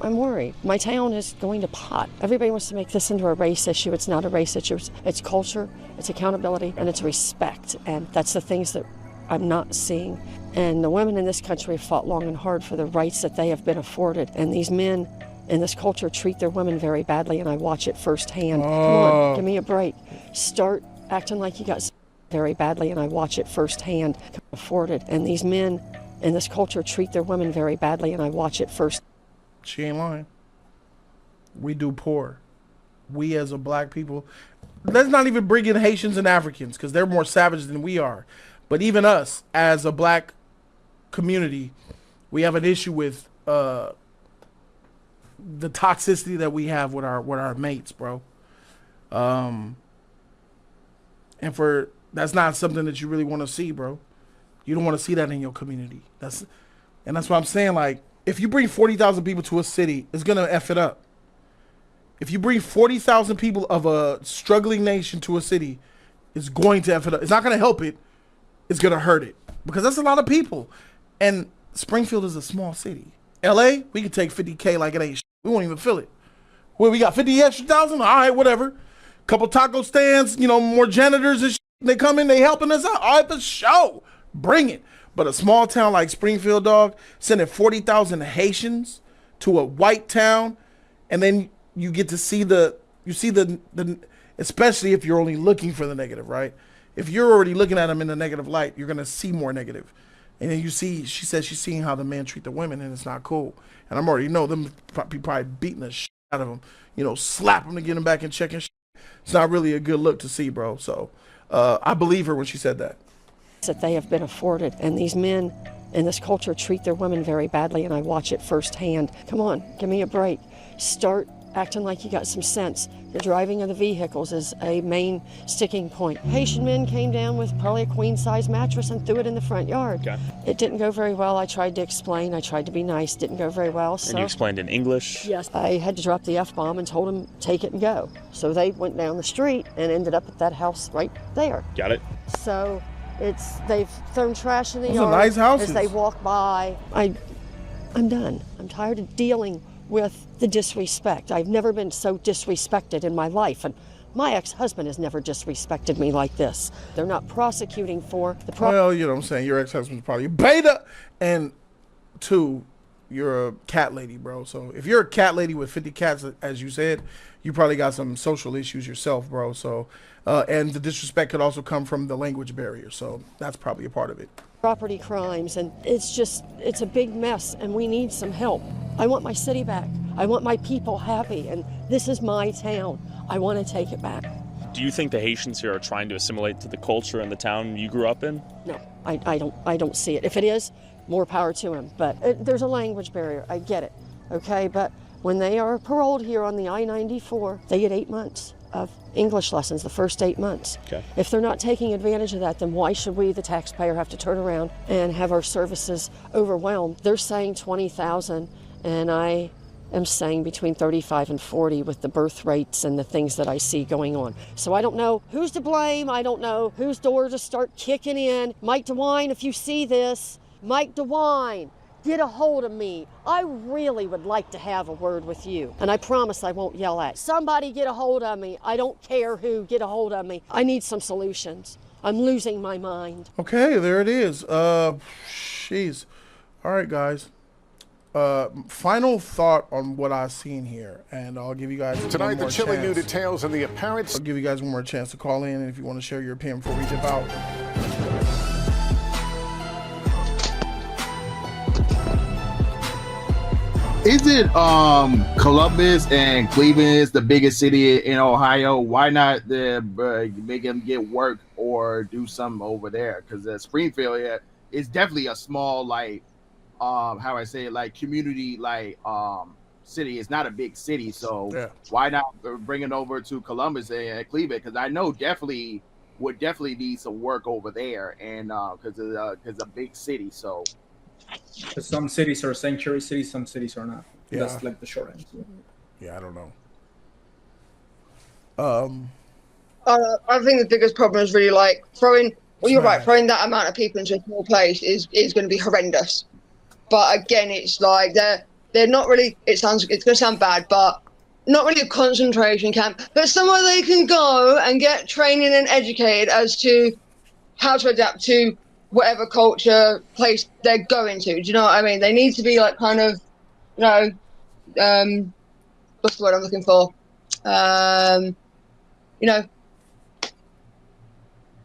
worried. My town is going to pot. Everybody wants to make this into a race issue. It's not a race issue. It's culture, it's accountability, and it's respect. And that's the things that I'm not seeing. And the women in this country have fought long and hard for the rights that they have been afforded. And these men in this culture treat their women very badly, and I watch it firsthand. Come on, give me a break. Start acting like you got very badly, and I watch it firsthand. Afforded. And these men in this culture treat their women very badly, and I watch it first. She ain't lying. We do poor. We as a black people. let's not even bring in Haitians and Africans because they're more savage than we are. But even us as a black community, we have an issue with the toxicity that we have with our mates, bro. And that's not something that you really want to see, bro. You don't want to see that in your community. That's what I'm saying. Like, if you bring 40,000 people to a city, it's gonna F it up. If you bring 40,000 people of a struggling nation to a city, it's going to F it up. It's not gonna help it. It's gonna hurt it because that's a lot of people. And Springfield is a small city. LA, we can take 50K like it ain't shit. We won't even feel it. Well, we got 50 extra thousand. All right, whatever. Couple taco stands, more janitors and shit. They come in, they helping us out. All right, for sure. Bring it. But a small town like Springfield, dog, sending 40,000 Haitians to a white town, and then you get to see the especially if you're only looking for the negative, right? If you're already looking at them in the negative light, you're gonna see more negative. And then she said she's seeing how the men treat the women, and it's not cool. And I'm already know them probably beating the shit out of them, slap them to get them back in check and shit. It's not really a good look to see, bro. So I believe her when she said that. That they have been afforded, and these men in this culture treat their women very badly, and I watch it firsthand. Come on, give me a break. Start acting like you got some sense. The driving of the vehicles is a main sticking point. Haitian men came down with probably a queen-size mattress and threw it in the front yard. Okay. It didn't go very well. I tried to explain. I tried to be nice. Didn't go very well. So and you explained in English? Yes. I had to drop the F-bomb and told them, take it and go. So they went down the street and ended up at that house right there. Got it. So they've thrown trash in the Those yard are nice houses. as they walk by. I'm done. I'm tired of dealing with the disrespect. I've never been so disrespected in my life, and my ex-husband has never disrespected me like this. They're not prosecuting for the Well, you know what I'm saying? Your ex-husband's probably a beta, and 2, you're a cat lady, bro. So if you're a cat lady with 50 cats, as you said, you probably got some social issues yourself, bro. So, and the disrespect could also come from the language barrier. So that's probably a part of it. property crimes, and it's a big mess, and we need some help. I want my city back. I want my people happy, and this is my town. I want to take it back. Do you think the Haitians here are trying to assimilate to the culture in the town you grew up in? No, I don't see it. If it is, more power to them. But there's a language barrier. I get it. Okay, but when they are paroled here on the I-94, they get 8 months of English lessons, the first 8 months. Okay. If they're not taking advantage of that, then why should we, the taxpayer, have to turn around and have our services overwhelmed? They're saying 20,000, and I am saying between 35 and 40 with the birth rates and the things that I see going on. So I don't know who's to blame. I don't know whose door to start kicking in. Mike DeWine, if you see this, Mike DeWine, get a hold of me. I really would like to have a word with you. And I promise I won't yell at. Somebody get a hold of me. I don't care who, get a hold of me. I need some solutions. I'm losing my mind. Okay, there it is. Jeez. All right, guys. Final thought on what I've seen here, and I'll give you guys Tonight, one more the chilling new chance. details and the apparent... I'll give you guys one more chance to call in, and if you want to share your opinion before we dip out. Is it Columbus and Cleveland is the biggest city in Ohio? Why not make them get work or do something over there? Because Springfield is definitely a small, like, how I say it, like community, like city. It's not a big city, so why not bring it over to Columbus and Cleveland? Because I know would definitely need some work over there, and because it's a big city, so. Some cities are sanctuary cities, some cities are not. Yeah. That's like the short answer. Yeah, I don't know. I think the biggest problem is really like throwing. Well, you're right. Throwing that amount of people into a small place is going to be horrendous. But again, it's like they're not really. It's going to sound bad, but not really a concentration camp, but somewhere they can go and get training and educated as to how to adapt to whatever culture place they're going to. Do you know what I mean? They need to be like kind of, you know, what's the word I'm looking for? You know,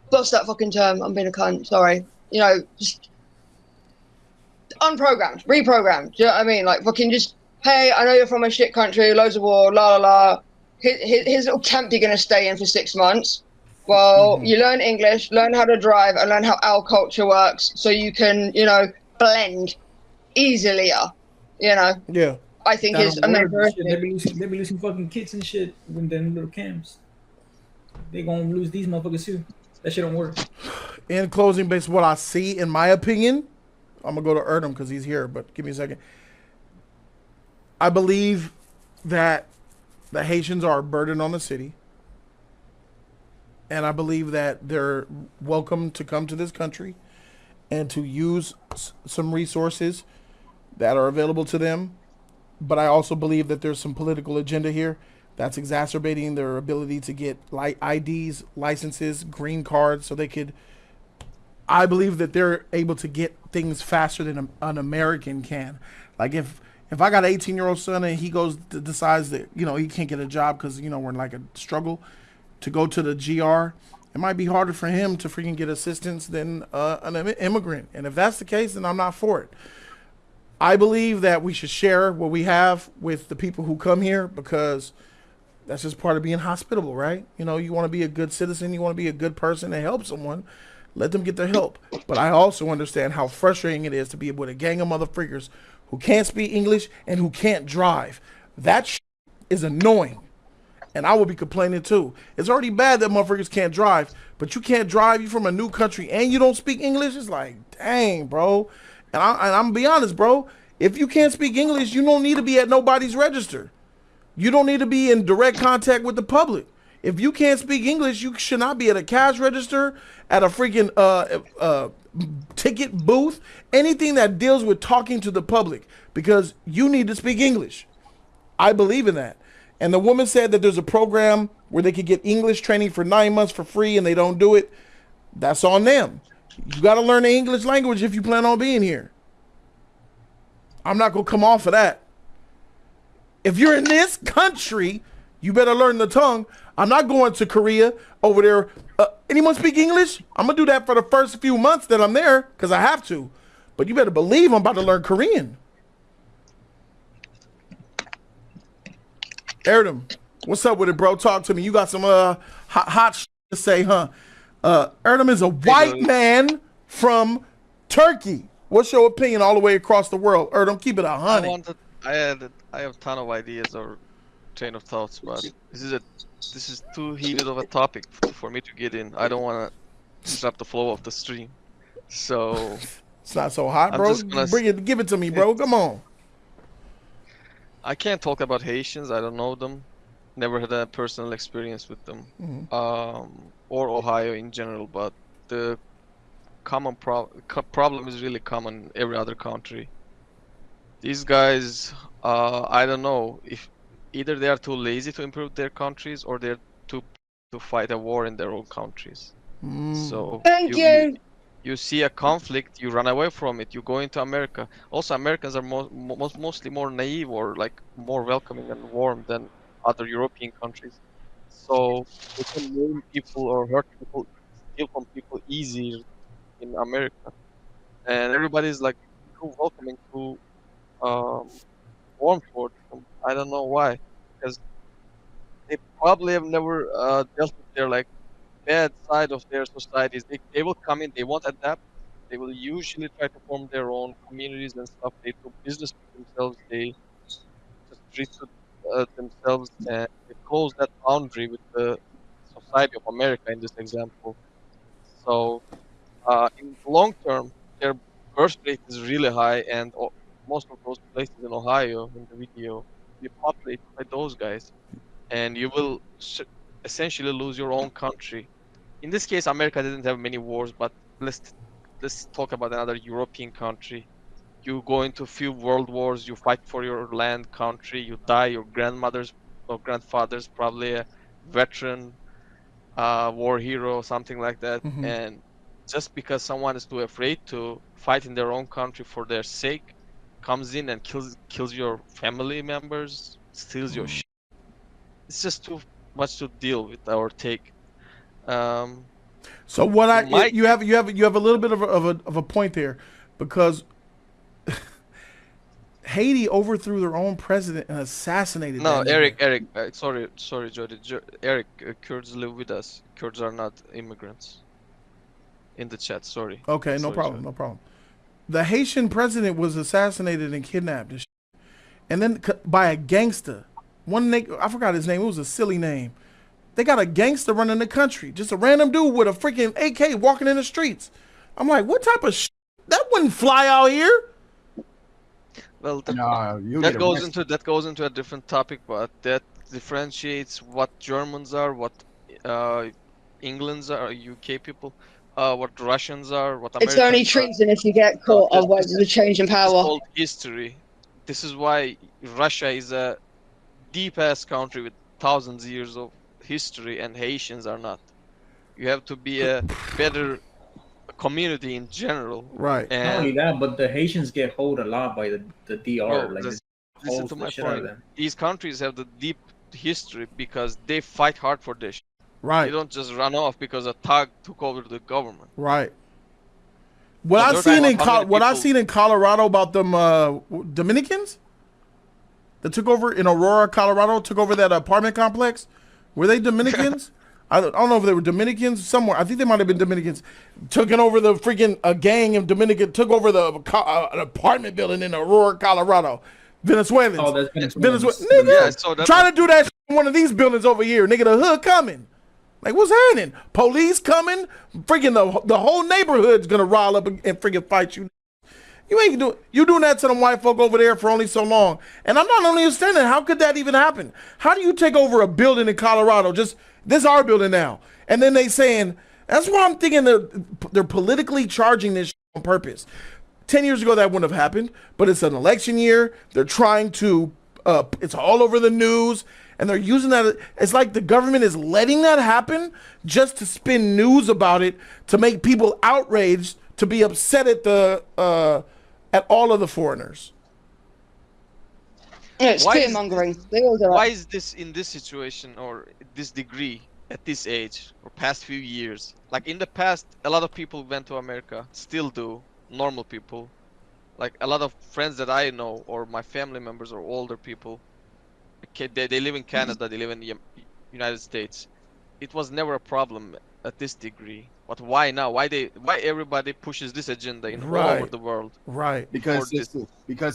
what's that fucking term? I'm being a cunt. Sorry. You know, just unprogrammed, reprogrammed. Do you know what I mean? Like fucking just, hey, I know you're from a shit country, loads of war, la la la. his little camp you're going to stay in for 6 months. Well, you learn English, learn how to drive, and learn how our culture works, so you can, blend easily. Yeah. I think That is don't work. amazing. Shit, they be losing fucking kids and shit in them little camps. They gonna lose these motherfuckers too. That shit don't work. In closing, based on what I see, in my opinion, I'm gonna go to Erdem because he's here. But give me a second. I believe that the Haitians are a burden on the city, and I believe that they're welcome to come to this country and to use some resources that are available to them. But I also believe that there's some political agenda here that's exacerbating their ability to get IDs, licenses, green cards, so they could. I believe that they're able to get things faster than an American can. Like if I got an 18-year-old son and he decides that he can't get a job because we're in like a struggle to go to the GR, it might be harder for him to freaking get assistance than an immigrant. And if that's the case, then I'm not for it. I believe that we should share what we have with the people who come here because that's just part of being hospitable, right? You want to be a good citizen. You want to be a good person and help someone. Let them get their help. But I also understand how frustrating it is to be with a gang of motherfuckers who can't speak English and who can't drive. That is annoying. And I will be complaining too. It's already bad that motherfuckers can't drive, but you can't drive. You from a new country and you don't speak English. It's like, dang, bro. And I'm gonna be honest, bro. If you can't speak English, you don't need to be at nobody's register. You don't need to be in direct contact with the public. If you can't speak English, you should not be at a cash register, at a freaking ticket booth, anything that deals with talking to the public, because you need to speak English. I believe in that. And the woman said that there's a program where they could get English training for 9 months for free and they don't do it. That's on them. You got to learn the English language if you plan on being here. I'm not going to come off of that. If you're in this country, you better learn the tongue. I'm not going to Korea over there. Anyone speak English? I'm going to do that for the first few months that I'm there because I have to. But you better believe I'm about to learn Korean. Erdem, what's up with it, bro? Talk to me. You got some hot shit to say, huh? Erdem is a white man from Turkey. What's your opinion all the way across the world? Erdem, keep it 100. I have a ton of ideas or train of thoughts, but this is too heated of a topic for me to get in. I don't want to disrupt the flow of the stream, so it's not so hot, bro. Give it to me, bro. Come on. I can't talk about Haitians. I don't know them. Never had a personal experience with them, or Ohio in general. But the common problem is really common in every other country. These guys, I don't know if either they are too lazy to improve their countries or they're too to fight a war in their own countries. So you see a conflict, you run away from it, you go into America. Also, Americans are mostly more naive or like more welcoming and warm than other European countries. So they can maim people or hurt people, steal from people easier in America. And everybody's like too welcoming, too warm towards them. I don't know why, because they probably have never dealt with their like bad side of their societies. They will come in, they won't adapt. They will usually try to form their own communities and stuff. They do business with themselves. They just treat themselves and they close that boundary with the society of America in this example. So in the long term, their birth rate is really high, and most of those places in Ohio in the video be populated by those guys, and you will essentially lose your own country. In this case, America didn't have many wars, but let's talk about another European country. You go into a few world wars, you fight for your land, country, you die, your grandmothers or grandfathers, probably a veteran, war hero, something like that. And just because someone is too afraid to fight in their own country for their sake, comes in and kills your family members, steals your shit. It's just too much to deal with our take. So what you have a little bit of a point there, because Haiti overthrew their own president and assassinated. No, that nigga. Eric, sorry, Jody. Eric, Kurds live with us. Kurds are not immigrants. In the chat, sorry. Okay, no problem, no problem. The Haitian president was assassinated and kidnapped, and, and then by a gangster. One nigga, I forgot his name. It was a silly name. They got a gangster running the country, just a random dude with a freaking AK walking in the streets. I'm like, what type of that wouldn't fly out here? Well, that goes into a different topic, but that differentiates what Germans are, what England's are, UK people, what Russians are, what Americans It's only treason if you get caught, otherwise there's a change in power. It's called history. This is why Russia is a deep-ass country with thousands of years of history, and Haitians are not. You have to be a better community in general. Right. And not only that, but the Haitians get hold a lot by the DR. Bro, listen to my point. These countries have the deep history because they fight hard for this. Right. They don't just run off because a thug took over the government. Right. What I seen in Colorado about them Dominicans that took over in Aurora, Colorado, took over that apartment complex. Were they Dominicans? I don't know if they were Dominicans somewhere. I think they might have been Dominicans. Taking over the freaking gang of Dominican, took over an apartment building in Aurora, Colorado. Venezuelans. Oh, that's Venezuela. Venezuelans. Nigga, Yeah, so that trying to do that shit in one of these buildings over here. Nigga, the hood coming. Like, what's happening? Police coming. Freaking the whole neighborhood's gonna rile up and freaking fight you. You doing that to them white folk over there for only so long. And I'm not understanding, how could that even happen? How do you take over a building in Colorado? This is our building now. And then they saying, that's why I'm thinking they're politically charging this on purpose. 10 years ago, that wouldn't have happened, but it's an election year. They're trying to, it's all over the news, and they're using that. It's like the government is letting that happen just to spin news about it, to make people outraged, to be upset at all of the foreigners. Yeah, it's fear-mongering. Why is this in this situation or this degree at this age or past few years? Like in the past, a lot of people went to America, still do, normal people. Like a lot of friends that I know or my family members or older people, they live in Canada, they live in the United States. It was never a problem at this degree. But why now? Why everybody pushes this agenda in all over the world? Right. Because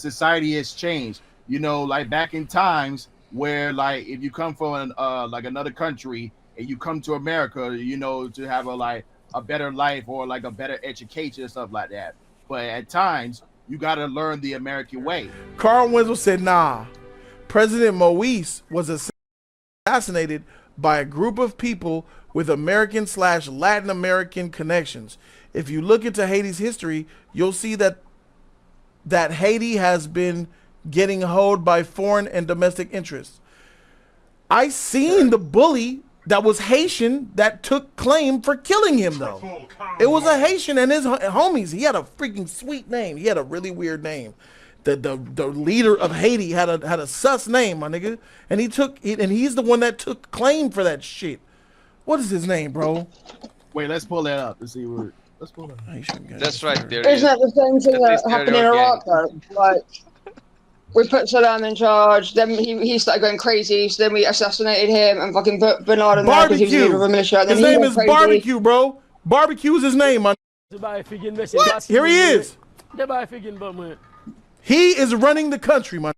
society has changed. You know, like back in times where, like, if you come from like another country and you come to America, you know, to have a better life or like a better education and stuff like that. But at times you got to learn the American way. Carl Winslow said, nah, President Moise was assassinated by a group of people with American/Latin American connections. If you look into Haiti's history, you'll see that Haiti has been getting hoed by foreign and domestic interests. I seen the bully that was Haitian that took claim for killing him, though. It was a Haitian and his homies. He had a freaking sweet name. He had a really weird name. The leader of Haiti had a sus name, my nigga, and he's the one that took claim for that shit. What is his name, bro? Wait, let's pull that up to see where. Let's pull that up. That's right. There Isn't that the same thing that happened in Iraq, though? Like, we put Saddam in charge, then he started going crazy, so then we assassinated him and fucking put Bin Laden there because he was leader of a militia. His name is Barbecue, bro. Barbecue is his name, man. What? Here he is. He is running the country, man.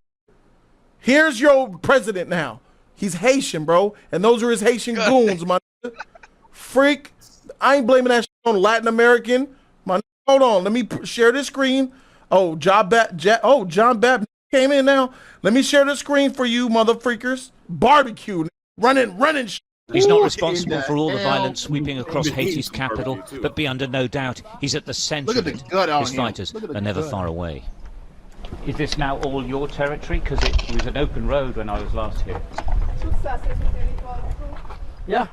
Here's your president now. He's Haitian, bro. And those are his Haitian goons, man. Freak. I ain't blaming that shit on Latin American. Man, hold on. Let me share this screen. Oh, John Bab came in now. Let me share the screen for you, mother freakers. Barbecue. Running shit. He's not responsible for all the violence sweeping across Haiti's capital, but be under no doubt he's at the center of it. His fighters are never far away. Is this now all your territory? Because it was an open road when I was last here. Yeah.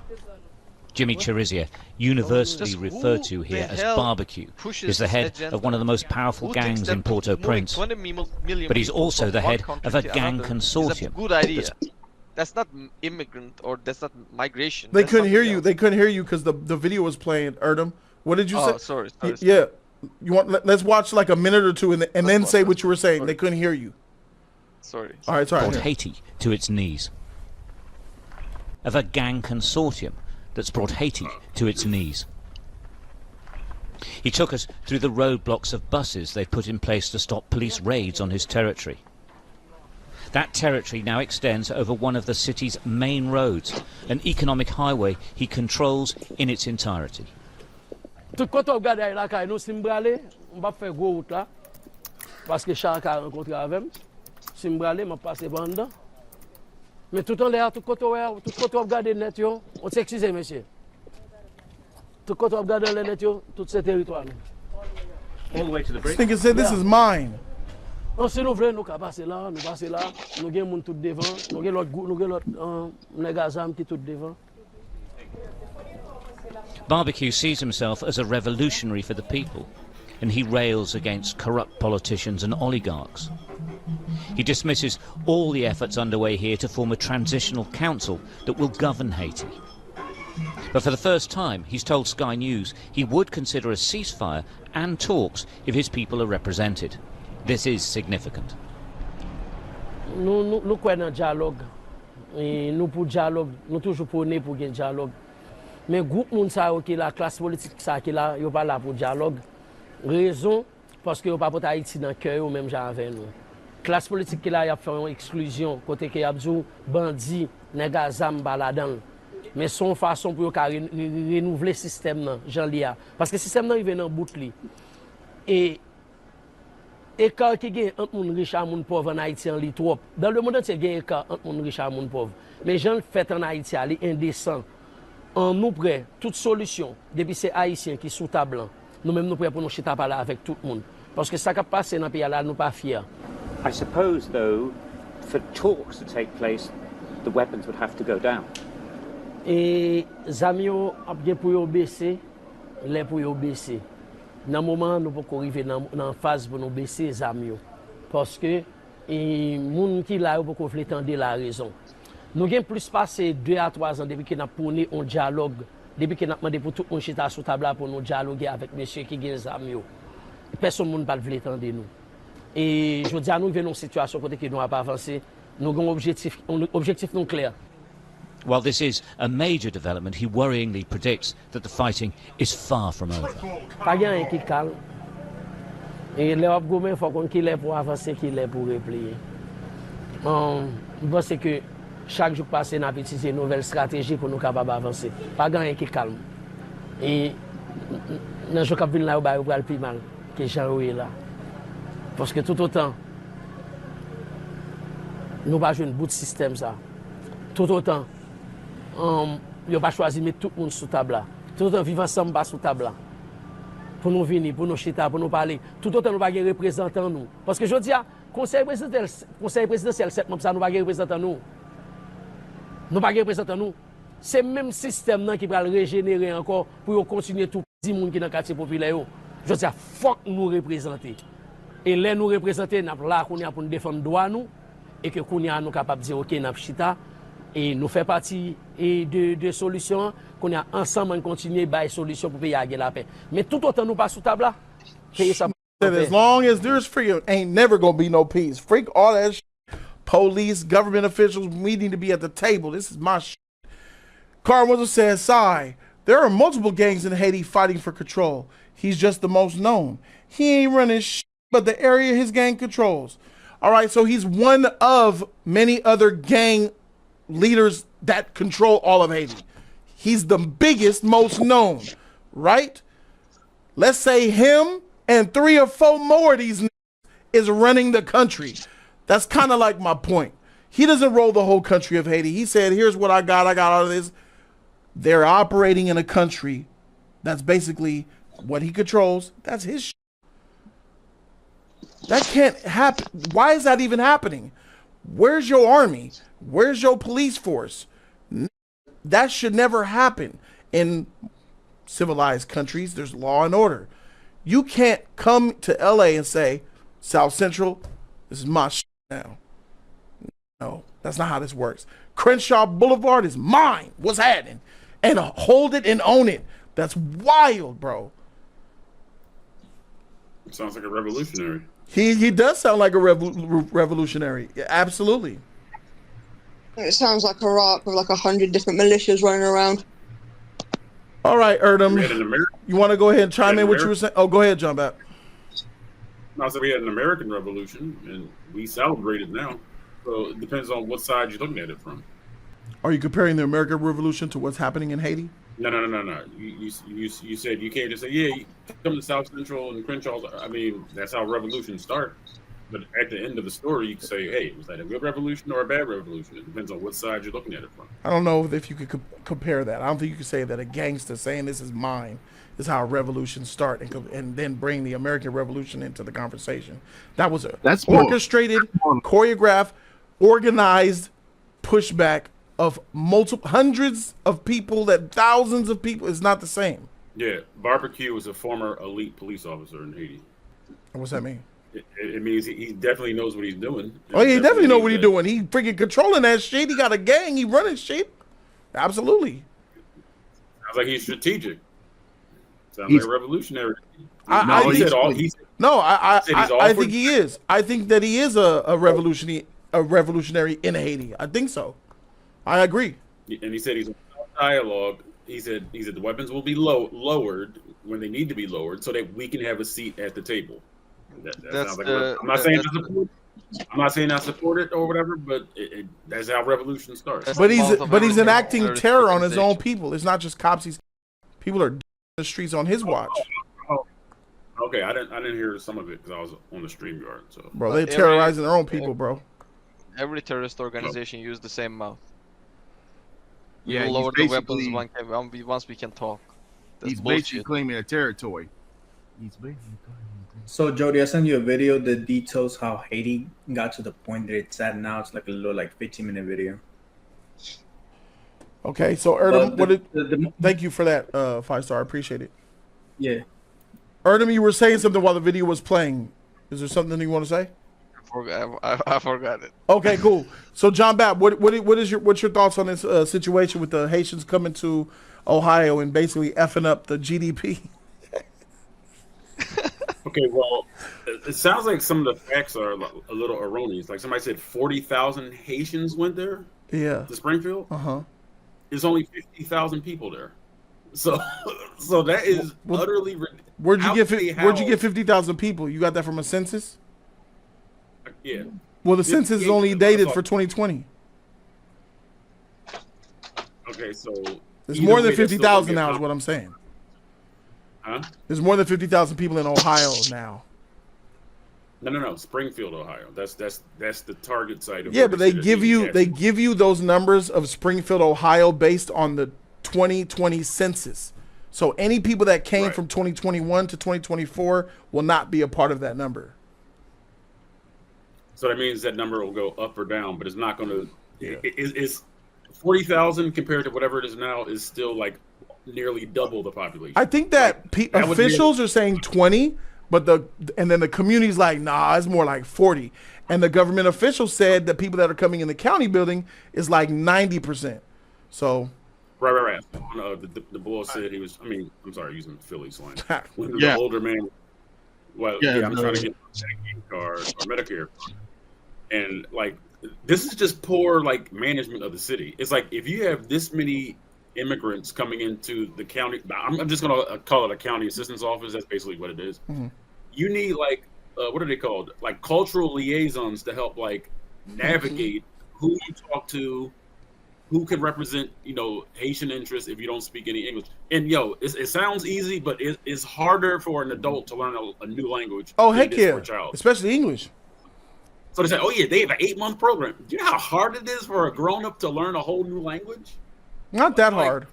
Jimmy Chirizier, universally referred to here as Barbecue, is the head of one of the most powerful gangs in Port-au-Prince. But he's also the head of a gang consortium. Good idea. That's not immigrant or that's not migration. They couldn't hear you. They couldn't hear you because the video was playing. Erdem, what did you say? Oh, sorry. Yeah. You want? Let's watch like a minute or two and then say what you were saying. They couldn't hear you. Sorry. All right, sorry. Brought Haiti to its knees. Of a gang consortium that's brought Haiti to its knees. He took us through the roadblocks of buses they've put in place to stop police raids on his territory. That territory now extends over one of the city's main roads, an economic highway he controls in its entirety. Tout côté on regarde là quand nous simbralé, on va faire gros route là parce que chaque a rencontré avec simbralé m'a passé pendant. Mais tout en l'air tout côté on regarde net yo, on s'excuse monsieur. Tout côté on regarde le net yo, tout ce territoire. All the way to the bridge. This nigga said this is mine. On se nous voulons nous passer là, nous passer là, nous gagne monde tout devant, nous gagne l'autre négazam qui tout devant. Barbecue sees himself as a revolutionary for the people, and he rails against corrupt politicians and oligarchs. He dismisses all the efforts underway here to form a transitional council that will govern Haiti. But for the first time, he's told Sky News he would consider a ceasefire and talks if his people are represented. This is significant. Nous croyons dans le dialogue. Nous pour dialogue, nous toujours prôner pour un dialogue. Mais groupe moun sa qui la classe politique ça qui là, yo pas là pour dialogue. Raison parce que yo pas pour Haïti dans cœur ou même genre avec nous. Classe politique qui là y a fait une exclusion côté que y a dit bandi, nèg zam baladan. Mais son façon pour renouveler système nan, Jean Lia parce que système nan il vient dans bout li. Et écart qui gagne entre moun riche et moun pauvre en Haïti en li trop. Dans le monde entier gagne écart entre moun riche et moun pauvre. Mais gens fait en Haïti ali indécent. En nous prêt toute solution depuis c'est haïtien qui sous table. Nous même nous prêt pour nous chita parler avec tout le monde parce que ça qui passe dans pays là nous pas fiers. I suppose though for talks to take place the weapons would have to go down. Et zamio a bien pour yo baisser, les pour yo baisser. Dans moment nous pas arriver dans phase pour nous baisser zamio parce que et moun qui là pas conflit tendre la raison. Nous avons plus passé 2 à 3 ans depuis que nous avons prôné un dialogue, depuis que nous avons demandé pour tout le monde chita sur table pour nous dialoguer avec monsieur qui gagne zami. Personne ne veut entendre nous. Et je dis à nous, nous venons une situation côté que nous n'avons pas avancé, nous avons un objectif non clair. While this is a major development, he worryingly predicts that the fighting is far from over. Pas rien qui calme. Et l'Europe gourmet faut qu'on qu'il est pour avancer, qu'il est pour replier. Je pense que chaque jour passé, nous avons utilisé une nouvelle stratégie pour nous capables d'avancer. Pas rien qui calme. Et dans le jour qui vient là, on va le plus mal que Jean est là. Parce que tout autant, nous n'avons pas joué un bout de système. Ça. Tout autant, nous n'avons pas choisi de mettre tout le monde sous table. Tout autant, vivre ensemble pas sous table. Pour nous venir, pour nous chita, pour nous parler. Tout autant, nous n'avons pas de représentants. Nous. Parce que je dis, conseil présidentiel, 7 membres, nous n'avons pas de représentants. Nous n'avons pas de représentants. Nous. C'est le même système qui va le régénérer encore pour continuer tout le monde qui est dans le quartier populaire. Je dis, il faut nous représenter. Et là, nous représenter, nous sommes là pour nous défendre les droits et que nous sommes capables de dire, OK, nous sommes chita. Et nous faisons partie de solutions, qu'on a ensemble à continuer à des solutions pour payer la paix. Mais tout autant nous pas sous table là, payer ça. As long as there's freedom, ain't never gonna be no peace. Freak all that shit. Police, government officials, we need to be at the table. This is my shit. Carl Winslow says, Sai, there are multiple gangs in Haiti fighting for control. He's just the most known. He ain't running shit, but the area his gang controls. All right, so he's one of many other gang leaders that control all of Haiti. He's the biggest, most known, right? Let's say him and 3 or 4 more of these is running the country. That's kind of like my point. He doesn't roll the whole country of Haiti. He said, here's what I got all of this. They're operating in a country that's basically what he controls. That's his shit. That can't happen. Why is that even happening? Where's your army? Where's your police force? That should never happen. In civilized countries, there's law and order. You can't come to LA and say, South Central, this is my shit now. No, that's not how this works. Crenshaw Boulevard is mine. What's happening? And hold it and own it. That's wild, bro. It sounds like a revolutionary. He does sound like a revolutionary. Yeah, absolutely. It sounds like a rock with like 100 different militias running around. All right, Erdem. You want to go ahead and chime in what you were saying? Oh, go ahead, John Bat. I said we had an American Revolution, and we celebrate it now. So it depends on what side you're looking at it from. Are you comparing the American Revolution to what's happening in Haiti? No. You said you can't just say, yeah, you come to South Central and Crenshaw's. I mean, that's how revolutions start. But at the end of the story, you can say, hey, was that a good revolution or a bad revolution? It depends on what side you're looking at it from. I don't know if you could compare that. I don't think you could say that a gangster saying this is mine is how revolutions start and then bring the American Revolution into the conversation. That was that's orchestrated, choreographed, organized pushback of hundreds of people, that thousands of people is not the same. Yeah, Barbecue was a former elite police officer in Haiti. What's that mean? It means he definitely knows what he's doing. Oh, yeah, he definitely knows what he's doing. He freaking controlling that shit. He got a gang. He running shit. Absolutely. Sounds like he's strategic. Sounds like a revolutionary. I think he is. I think that he is a revolutionary in Haiti. I think so. I agree. And he said he's in dialogue. He said the weapons will be lowered when they need to be lowered so that we can have a seat at the table. That sounds like I'm not saying I support it or whatever, but that's how revolution starts. But he's enacting terror on his own people. It's not just cops. People are in the streets on his watch. Okay, I didn't hear some of it because I was on the StreamYard. So, bro, they're terrorizing their own people, bro. Every terrorist organization uses the same mouth. Yeah, we'll lower the weapons once we can talk. That's he's basically claiming a territory. So Jody, I sent you a video that details how Haiti got to the point that it's at now. It's like a little 15-minute video. Okay, so Erdem, thank you for that 5-star. I appreciate it. Yeah. Erdem, you were saying something while the video was playing. Is there something you want to say? I forgot it. Okay, cool. So John Babb, what's your thoughts on this situation with the Haitians coming to Ohio and basically effing up the GDP? Okay, well, it sounds like some of the facts are a little erroneous. Like somebody said 40,000 Haitians went there. Yeah. To Springfield. Uh-huh. There's only 50,000 people there. So that is utterly ridiculous. Where'd you get 50,000 people? You got that from a census? Yeah. Well, the census is only dated for 2020. Okay, so there's more than 50,000 now is what I'm saying. Huh? There's more than 50,000 people in Ohio now. No. Springfield, Ohio. That's the target site. Of but they give you those numbers of Springfield, Ohio, based on the 2020 census. So any people that came from 2021 to 2024 will not be a part of that number. So that means that number will go up or down, but it's not going to. It's 40,000 compared to whatever it is now is still like nearly double the population. I think that officials are saying 20, but then the community's like, nah, it's more like 40. And the government official said that people that are coming in the county building is like 90%. So. Right. The boy said he was. I mean, I'm sorry, using Philly slang. When the older man. Well, I'm trying to get a Medicaid card or Medicare card. And like, this is just poor like management of the city. It's like if you have this many immigrants coming into the county, I'm just gonna call it a county assistance office. That's basically what it is. Mm-hmm. You need like what are they called? Like cultural liaisons to help like navigate who you talk to, who can represent Haitian interests if you don't speak any English. And it sounds easy, but it's harder for an adult to learn a new language. Oh heck than it is for a child. Especially English. So they say, oh yeah, they have an 8-month program. Do you know how hard it is for a grown-up to learn a whole new language? Not that hard.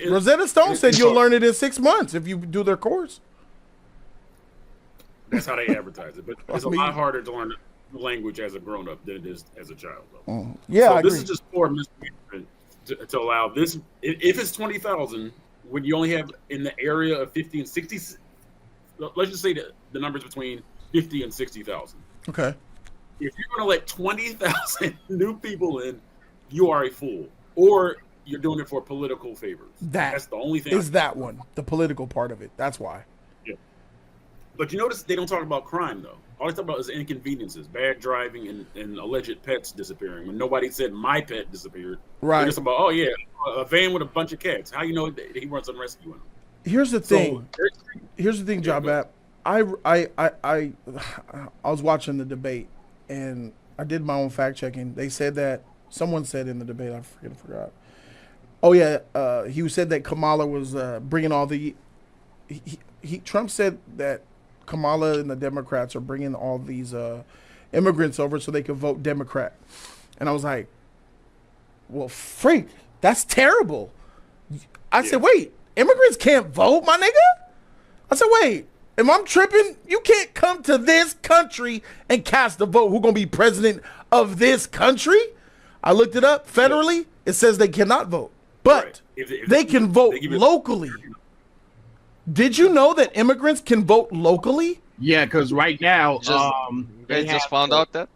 Rosetta Stone said you'll learn it in 6 months if you do their course. That's how they advertise it. But it's a lot harder to learn a new language as a grown-up than it is as a child. Yeah, so I this agree. is just poor mismanagement to allow this. If it's 20,000, when you only have in the area of 50 and 60, let's just say the numbers between 50 and 60,000. Okay. If you're going to let 20,000 new people in, you are a fool, or you're doing it for political favors. That's the only thing. Is that one the political part of it? That's why. Yeah. But you notice they don't talk about crime though. All they talk about is inconveniences, bad driving, and alleged pets disappearing. When nobody said my pet disappeared, Right. They're just about, oh yeah, a van with a bunch of cats. How you know that he runs on rescuing them? Here's the thing. Here's the thing, Job App. I was watching the debate, and I did my own fact checking. They said that someone said in the debate, I forgot. Oh yeah, he said that Kamala was bringing all the. Trump said that Kamala and the Democrats are bringing all these immigrants over so they could vote Democrat, and I was like, well, freak, that's terrible. I said, wait, immigrants can't vote, my nigga? I said, wait, am I tripping? You can't come to this country and cast a vote. Who's going to be president of this country? I looked it up federally. It says they cannot vote, but if they can vote locally. Did you know that immigrants can vote locally? Yeah, because right now, they just found out that?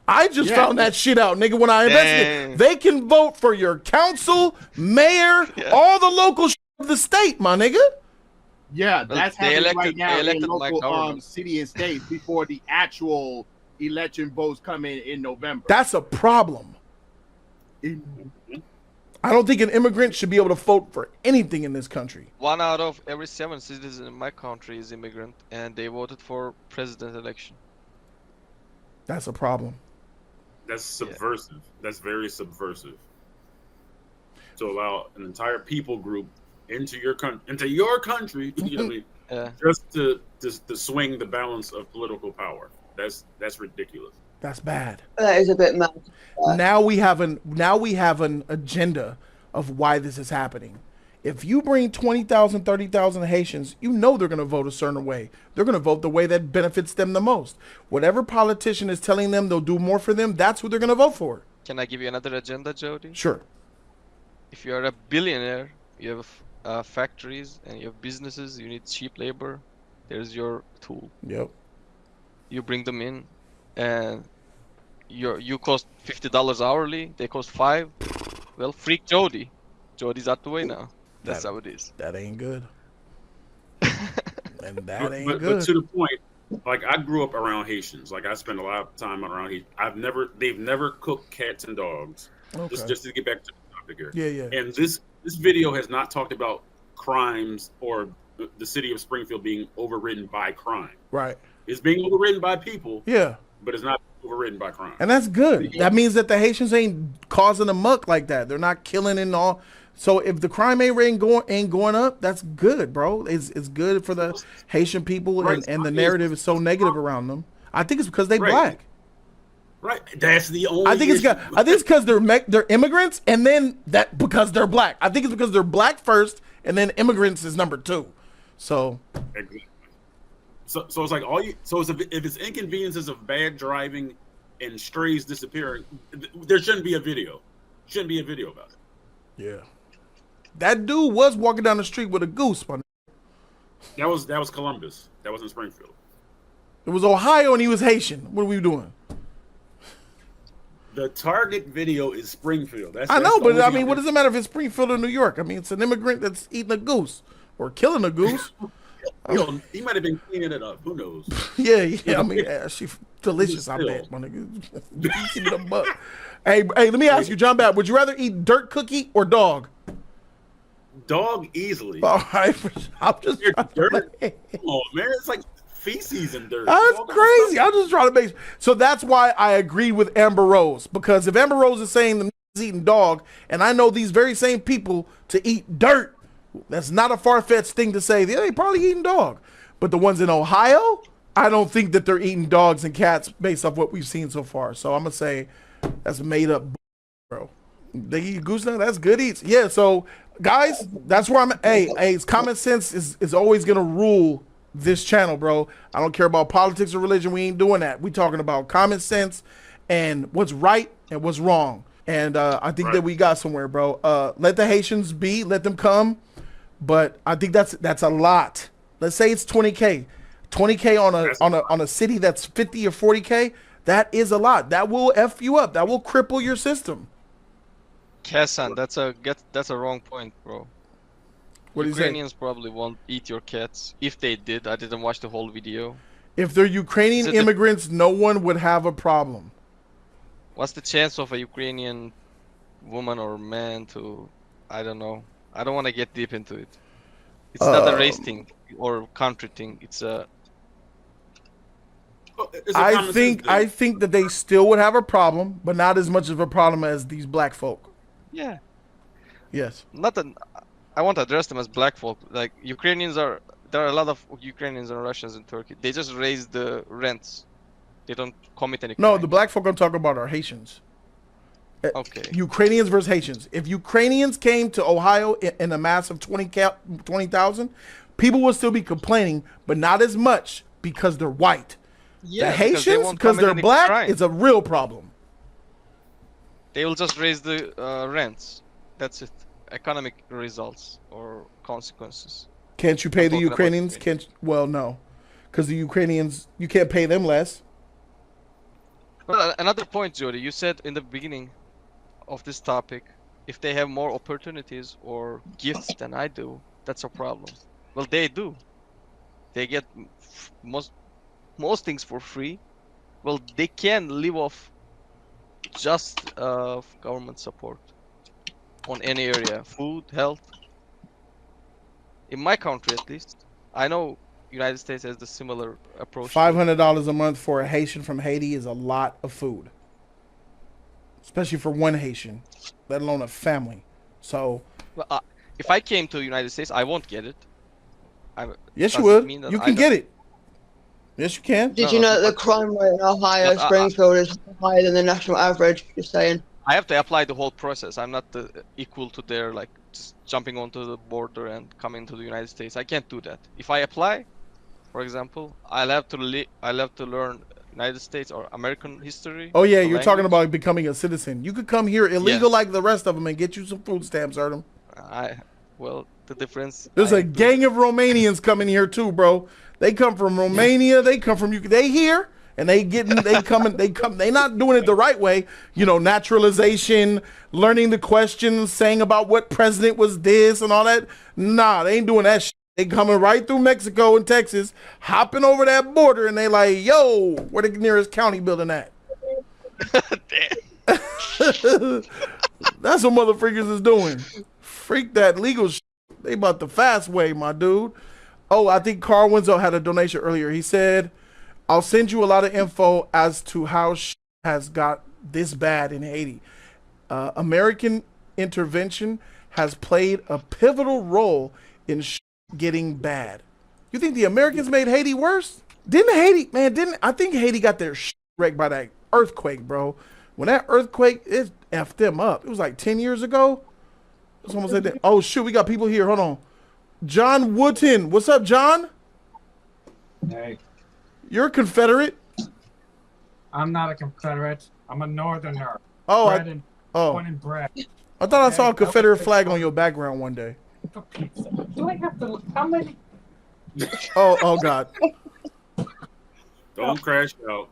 I just found that shit out, nigga, when I investigated. They can vote for your council, mayor, all the local shit of the state, my nigga. Yeah, that's happening right now in local city and states before the actual election votes come in November. That's a problem. I don't think an immigrant should be able to vote for anything in this country. 1 out of every 7 citizens in my country is immigrant, and they voted for president election. That's a problem. That's subversive. That's very subversive. To allow an entire people group into your country, you know what I mean? Just to swing the balance of political power. That's ridiculous. That's bad. That is a bit mad. Now we have an agenda of why this is happening. If you bring 20,000, 30,000 Haitians, you know they're going to vote a certain way. They're going to vote the way that benefits them the most. Whatever politician is telling them they'll do more for them, that's who they're going to vote for. Can I give you another agenda, Jody? Sure. If you are a billionaire, you have factories and you have businesses, you need cheap labor. There's your tool. Yep. You bring them in, and you cost $50 hourly. They cost $5. Well, freak Jody. Jody's out the way now. That's how it is. That ain't good. And that ain't good. But to the point, like I grew up around Haitians. Like I spent a lot of time around Haitians. They've never cooked cats and dogs. Okay. Just to get back to the topic here. Yeah. And this video has not talked about crimes or the city of Springfield being overridden by crime. Right. It's being overridden by people. Yeah. But it's not overridden by crime. And that's good. That means that the Haitians ain't causing a muck like that. They're not killing and all. So if the crime rate ain't going up, that's good, bro. It's good for the Haitian people, and the narrative is so negative around them. I think it's because they black. Right. That's the only. I think it's because they're immigrants, and then that because they're black. I think it's because they're black first, and then immigrants is number 2. So. So it's like if it's inconveniences of bad driving and strays disappearing, there shouldn't be a video. Shouldn't be a video about it. Yeah. That dude was walking down the street with a goose, man. That was Columbus. That wasn't Springfield. It was Ohio, and he was Haitian. What are we doing? The target video is Springfield. I know, but I mean, what does it matter if it's Springfield or New York? I mean, it's an immigrant that's eating a goose or killing a goose. He might have been cleaning it up. Who knows? Yeah. I mean, she's delicious. I bet, my nigga. Hey, let me ask you, John Babb, would you rather eat dirt cookie or dog? Dog easily. All right, I'm just dirt. Come on, man. It's like feces and dirt. That's crazy. I'm just trying to make. So that's why I agreed with Amber Rose, because if Amber Rose is saying the is eating dog, and I know these very same people to eat dirt, that's not a far-fetched thing to say. They probably eating dog. But the ones in Ohio, I don't think that they're eating dogs and cats based off what we've seen so far. So I'm gonna say that's made up, bro. They eat goose now. That's good eats. Yeah. So guys, that's where I'm. Hey, common sense is always gonna rule this channel, bro. I don't care about politics or religion. We ain't doing that. We talking about common sense and what's right and what's wrong. And I think that we got somewhere, bro. Let the Haitians be. Let them come. But I think that's a lot. Let's say it's 20K. 20K on a city that's 50 or 40K. That is a lot. That will F you up. That will cripple your system. Kessan, that's a wrong point, bro. What do you say? Ukrainians probably won't eat your cats. If they did, I didn't watch the whole video. If they're Ukrainian immigrants, no one would have a problem. What's the chance of a Ukrainian woman or man to, I don't know. I don't want to get deep into it. It's not a race thing or country thing. It's a. I think that they still would have a problem, but not as much of a problem as these black folk. Yeah. Yes. I want to address them as black folk. Like Ukrainians are. There are a lot of Ukrainians and Russians in Turkey. They just raise the rents. They don't commit any. No, the black folk I'm talking about are Haitians. Okay. Ukrainians versus Haitians. If Ukrainians came to Ohio in a mass of 20,000, people would still be complaining, but not as much because they're white. Yeah, the Haitians, because they're black, it's a real problem. They will just raise the rents. That's it. Economic results or consequences. Can't you pay the Ukrainians? Well, no, because the Ukrainians, you can't pay them less. Well, another point, Jody. You said in the beginning of this topic, if they have more opportunities or gifts than I do, that's a problem. Well, they do. They get most things for free. Well, they can live off just government support on any area, food, health. In my country, at least, I know United States has the similar approach. $500 a month for a Haitian from Haiti is a lot of food, especially for one Haitian, let alone a family. So, well, if I came to the United States, I won't get it. Yes, you would. You can get it. Yes, you can. Did you know that the crime rate in Ohio, Springfield, is higher than the national average? Just saying. I have to apply the whole process. I'm not equal to their just jumping onto the border and coming to the United States. I can't do that. If I apply, for example, I'll have to learn United States or American history. Oh yeah, you're talking about becoming a citizen. You could come here illegal like the rest of them and get you some food stamps, Erdem. Well, the difference. There's a gang of Romanians coming here too, bro. They come from Romania. They come from They here. And they not doing it the right way. You know, naturalization, learning the questions, saying about what president was this and all that. Nah, they ain't doing that shit. They coming right through Mexico and Texas, hopping over that border, and they like, yo, where the nearest county building at? That's what motherfuckers is doing. Freak that legal shit. They about the fast way, my dude. Oh, I think Carl Winslow had a donation earlier. He said, I'll send you a lot of info as to how has got this bad in Haiti. American intervention has played a pivotal role in getting bad. You think the Americans made Haiti worse? I think Haiti got their wrecked by that earthquake, bro. When that earthquake, it effed them up. It was like 10 years ago. Someone said that. Oh, shoot, we got people here. Hold on. John Wooten. What's up, John? Hey. You're a Confederate. I'm not a Confederate. I'm a Northerner. Oh, born and bred. I thought I saw a Confederate flag on your background one day. Do I have to? How many? Oh God. Don't crash out.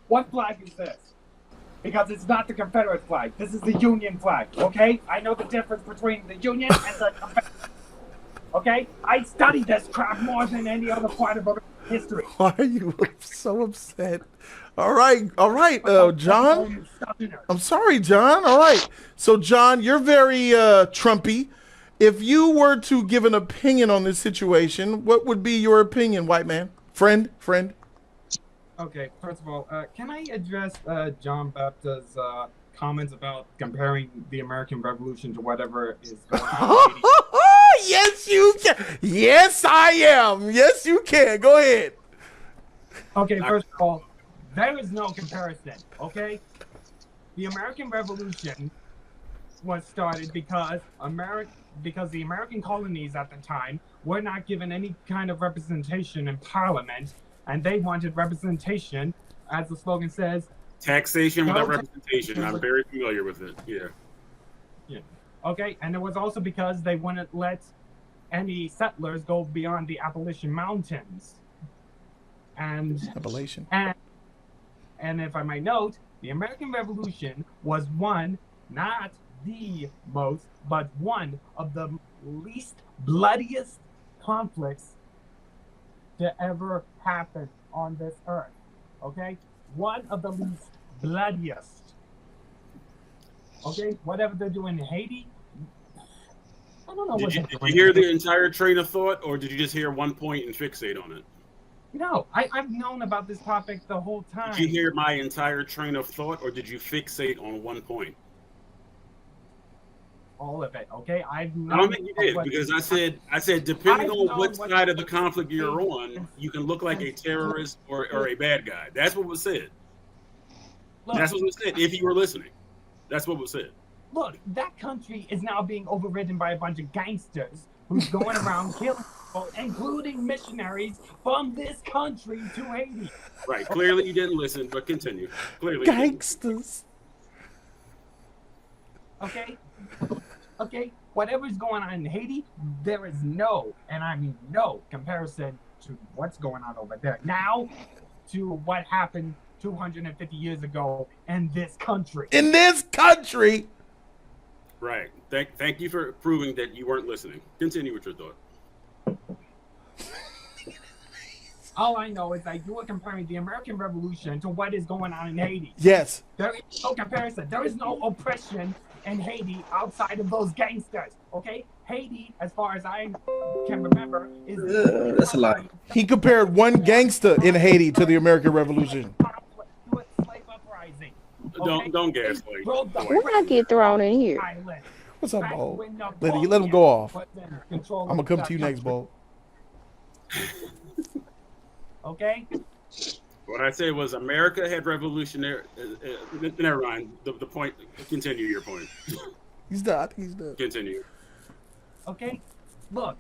What flag is this? Because it's not the Confederate flag. This is the Union flag. Okay? I know the difference between the Union and the Confederate. Okay? I studied this crap more than any other part of history. Why are you so upset? All right, John. I'm sorry, John. All right. So, John, you're very Trumpy. If you were to give an opinion on this situation, what would be your opinion, white man? Friend? Okay, first of all, can I address John Baptist's comments about comparing the American Revolution to whatever is going on in Haiti? Yes, you can. Yes, I am. Yes, you can. Go ahead. Okay, first of all, there is no comparison, okay? The American Revolution was started because the American colonies at the time were not given any kind of representation in Parliament, and they wanted representation, as the slogan says. Taxation without representation. I'm very familiar with it. Yeah. Okay, and it was also because they wouldn't let any settlers go beyond the Appalachian Mountains. And if I might note, the American Revolution was won not the most, but one of the least bloodiest conflicts to ever happen on this earth. Okay? One of the least bloodiest. Okay? Whatever they're doing in Haiti, I don't know what they're doing. Did you hear the entire train of thought, or did you just hear one point and fixate on it? No, I've known about this topic the whole time. Did you hear my entire train of thought, or did you fixate on one point? All of it, okay? I don't think you did, because I said depending on what side of the conflict you're on, you can look like a terrorist or a bad guy. That's what was said. That's what was said. If you were listening, that's what was said. Look, that country is now being overridden by a bunch of gangsters who's going around killing people, including missionaries from this country to Haiti. Right. Clearly you didn't listen, but continue. Clearly. Gangsters. Okay? Okay? Whatever's going on in Haiti, there is no, and I mean no, comparison to what's going on over there now to what happened 250 years ago in this country. In this country! Right. Thank you for proving that you weren't listening. Continue with your thought. All I know is that you are comparing the American Revolution to what is going on in Haiti. Yes. There is no comparison. There is no oppression in Haiti outside of those gangsters. Okay? Haiti, as far as I can remember, is that's a lie. He compared one gangster in Haiti to the American Revolution. Don't gaslight. When I get thrown in here? What's up, Bo? Let him go off. I'm gonna come to you next, Bo. Okay. What I said was America had revolutionary. Never mind. The point. Continue your point. He's done. He's done. Continue. Okay. Look,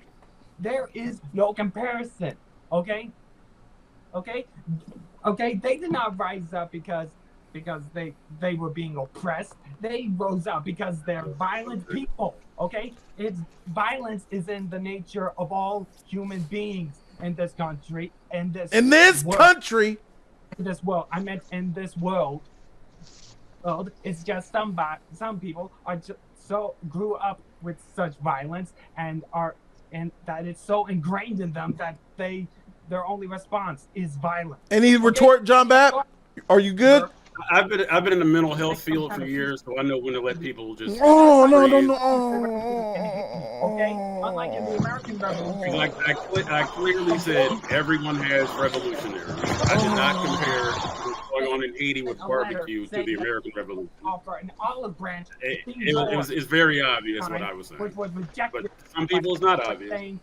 there is no comparison. Okay. Okay. Okay. They did not rise up because they were being oppressed. They rose up because they're violent people. Okay. Violence is in the nature of all human beings in this country. In this country. In this world. I meant in this world. It's just some people are just so grew up with such violence and that it's so ingrained in them that their only response is violence. Any retort, John Bapp? Are you good? I've been in the mental health field for years, so I know when to let people just. Oh no! Okay, unlike in the American Revolution. I clearly said everyone has revolutionaries. I did not compare what's going on in Haiti with barbecue to the American Revolution. Offer an olive branch. It's very obvious what I was saying. Which was rejected. But some people it's not obvious.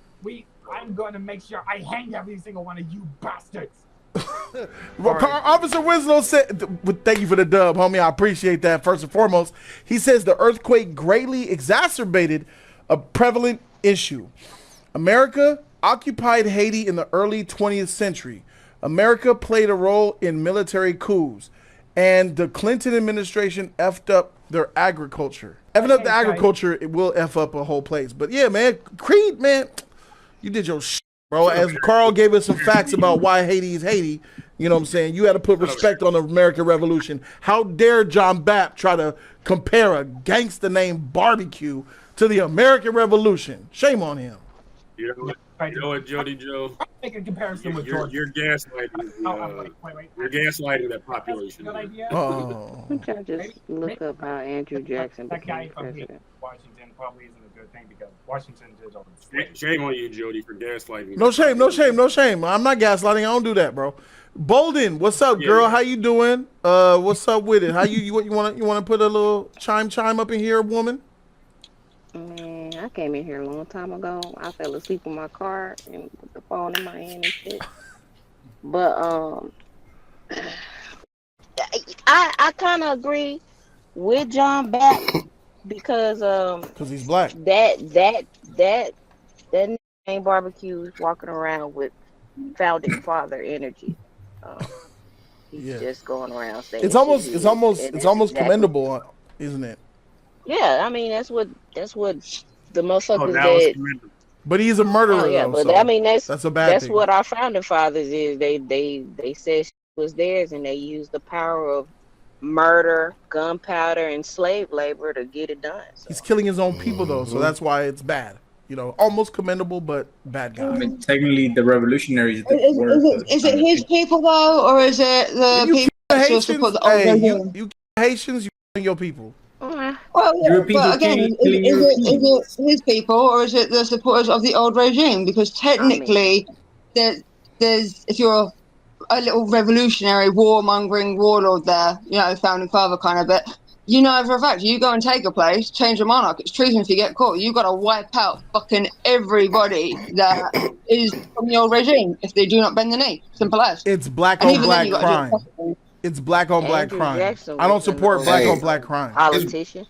I'm going to make sure I hang every single one of you bastards. Officer Winslow said, thank you for the dub, homie. I appreciate that. First and foremost, he says the earthquake greatly exacerbated a prevalent issue. America occupied Haiti in the early 20th century. America played a role in military coups, and the Clinton administration effed up their agriculture. Effing up the agriculture, it will F up a whole place. But yeah, man, Creed, man, you did your shit, bro. As Carl gave us some facts about why Haiti is Haiti, you know what I'm saying? You had to put respect on the American Revolution. How dare John Bapp try to compare a gangster named Barbecue to the American Revolution? Shame on him. You know what, Jody Joe? Make a comparison with Georgia. You're gaslighting. You're gaslighting that population. Good idea. I'm trying to just look up how Andrew Jackson That guy became from president. Washington probably isn't a good thing because Washington did all this. Shame on you, Jody, for gaslighting. No shame, no shame, no shame. I'm not gaslighting. I don't do that, bro. Bolden, what's up, girl? How you doing? What's up with it? How you want to put a little chime up in here, woman? Man, I came in here a long time ago. I fell asleep in my car and put the phone in my hand and shit. But I kind of agree with John Bapp because he's black. That name Barbecue is walking around with founding father energy. He's just going around saying it's almost commendable, isn't it? Yeah, I mean that's what the motherfuckers did. But he's a murderer. Oh, yeah, though, but so I mean that's a bad thing. What our founding fathers is. They said shit was theirs and they used the power of murder, gunpowder, and slave labor to get it done. So. He's killing his own people though, so that's why it's bad. You know, almost commendable, but bad guy. I mean, technically, the revolutionaries. Is it his people though, or is it the people that still support the old regime? You Haitians, you killing your people. Well, yeah, but again, is it his people or is it the supporters of the old regime? Because technically, there's if you're a little revolutionary, warmongering warlord there, you know, founding father kind of bit, you know for a fact, you go and take a place, change a monarch, it's treason if you get caught. You got to wipe out fucking everybody that is from the old regime if they do not bend the knee. Simple as. It's black on black crime. It's black on black crime. Jackson I don't support black on black crime. Politician.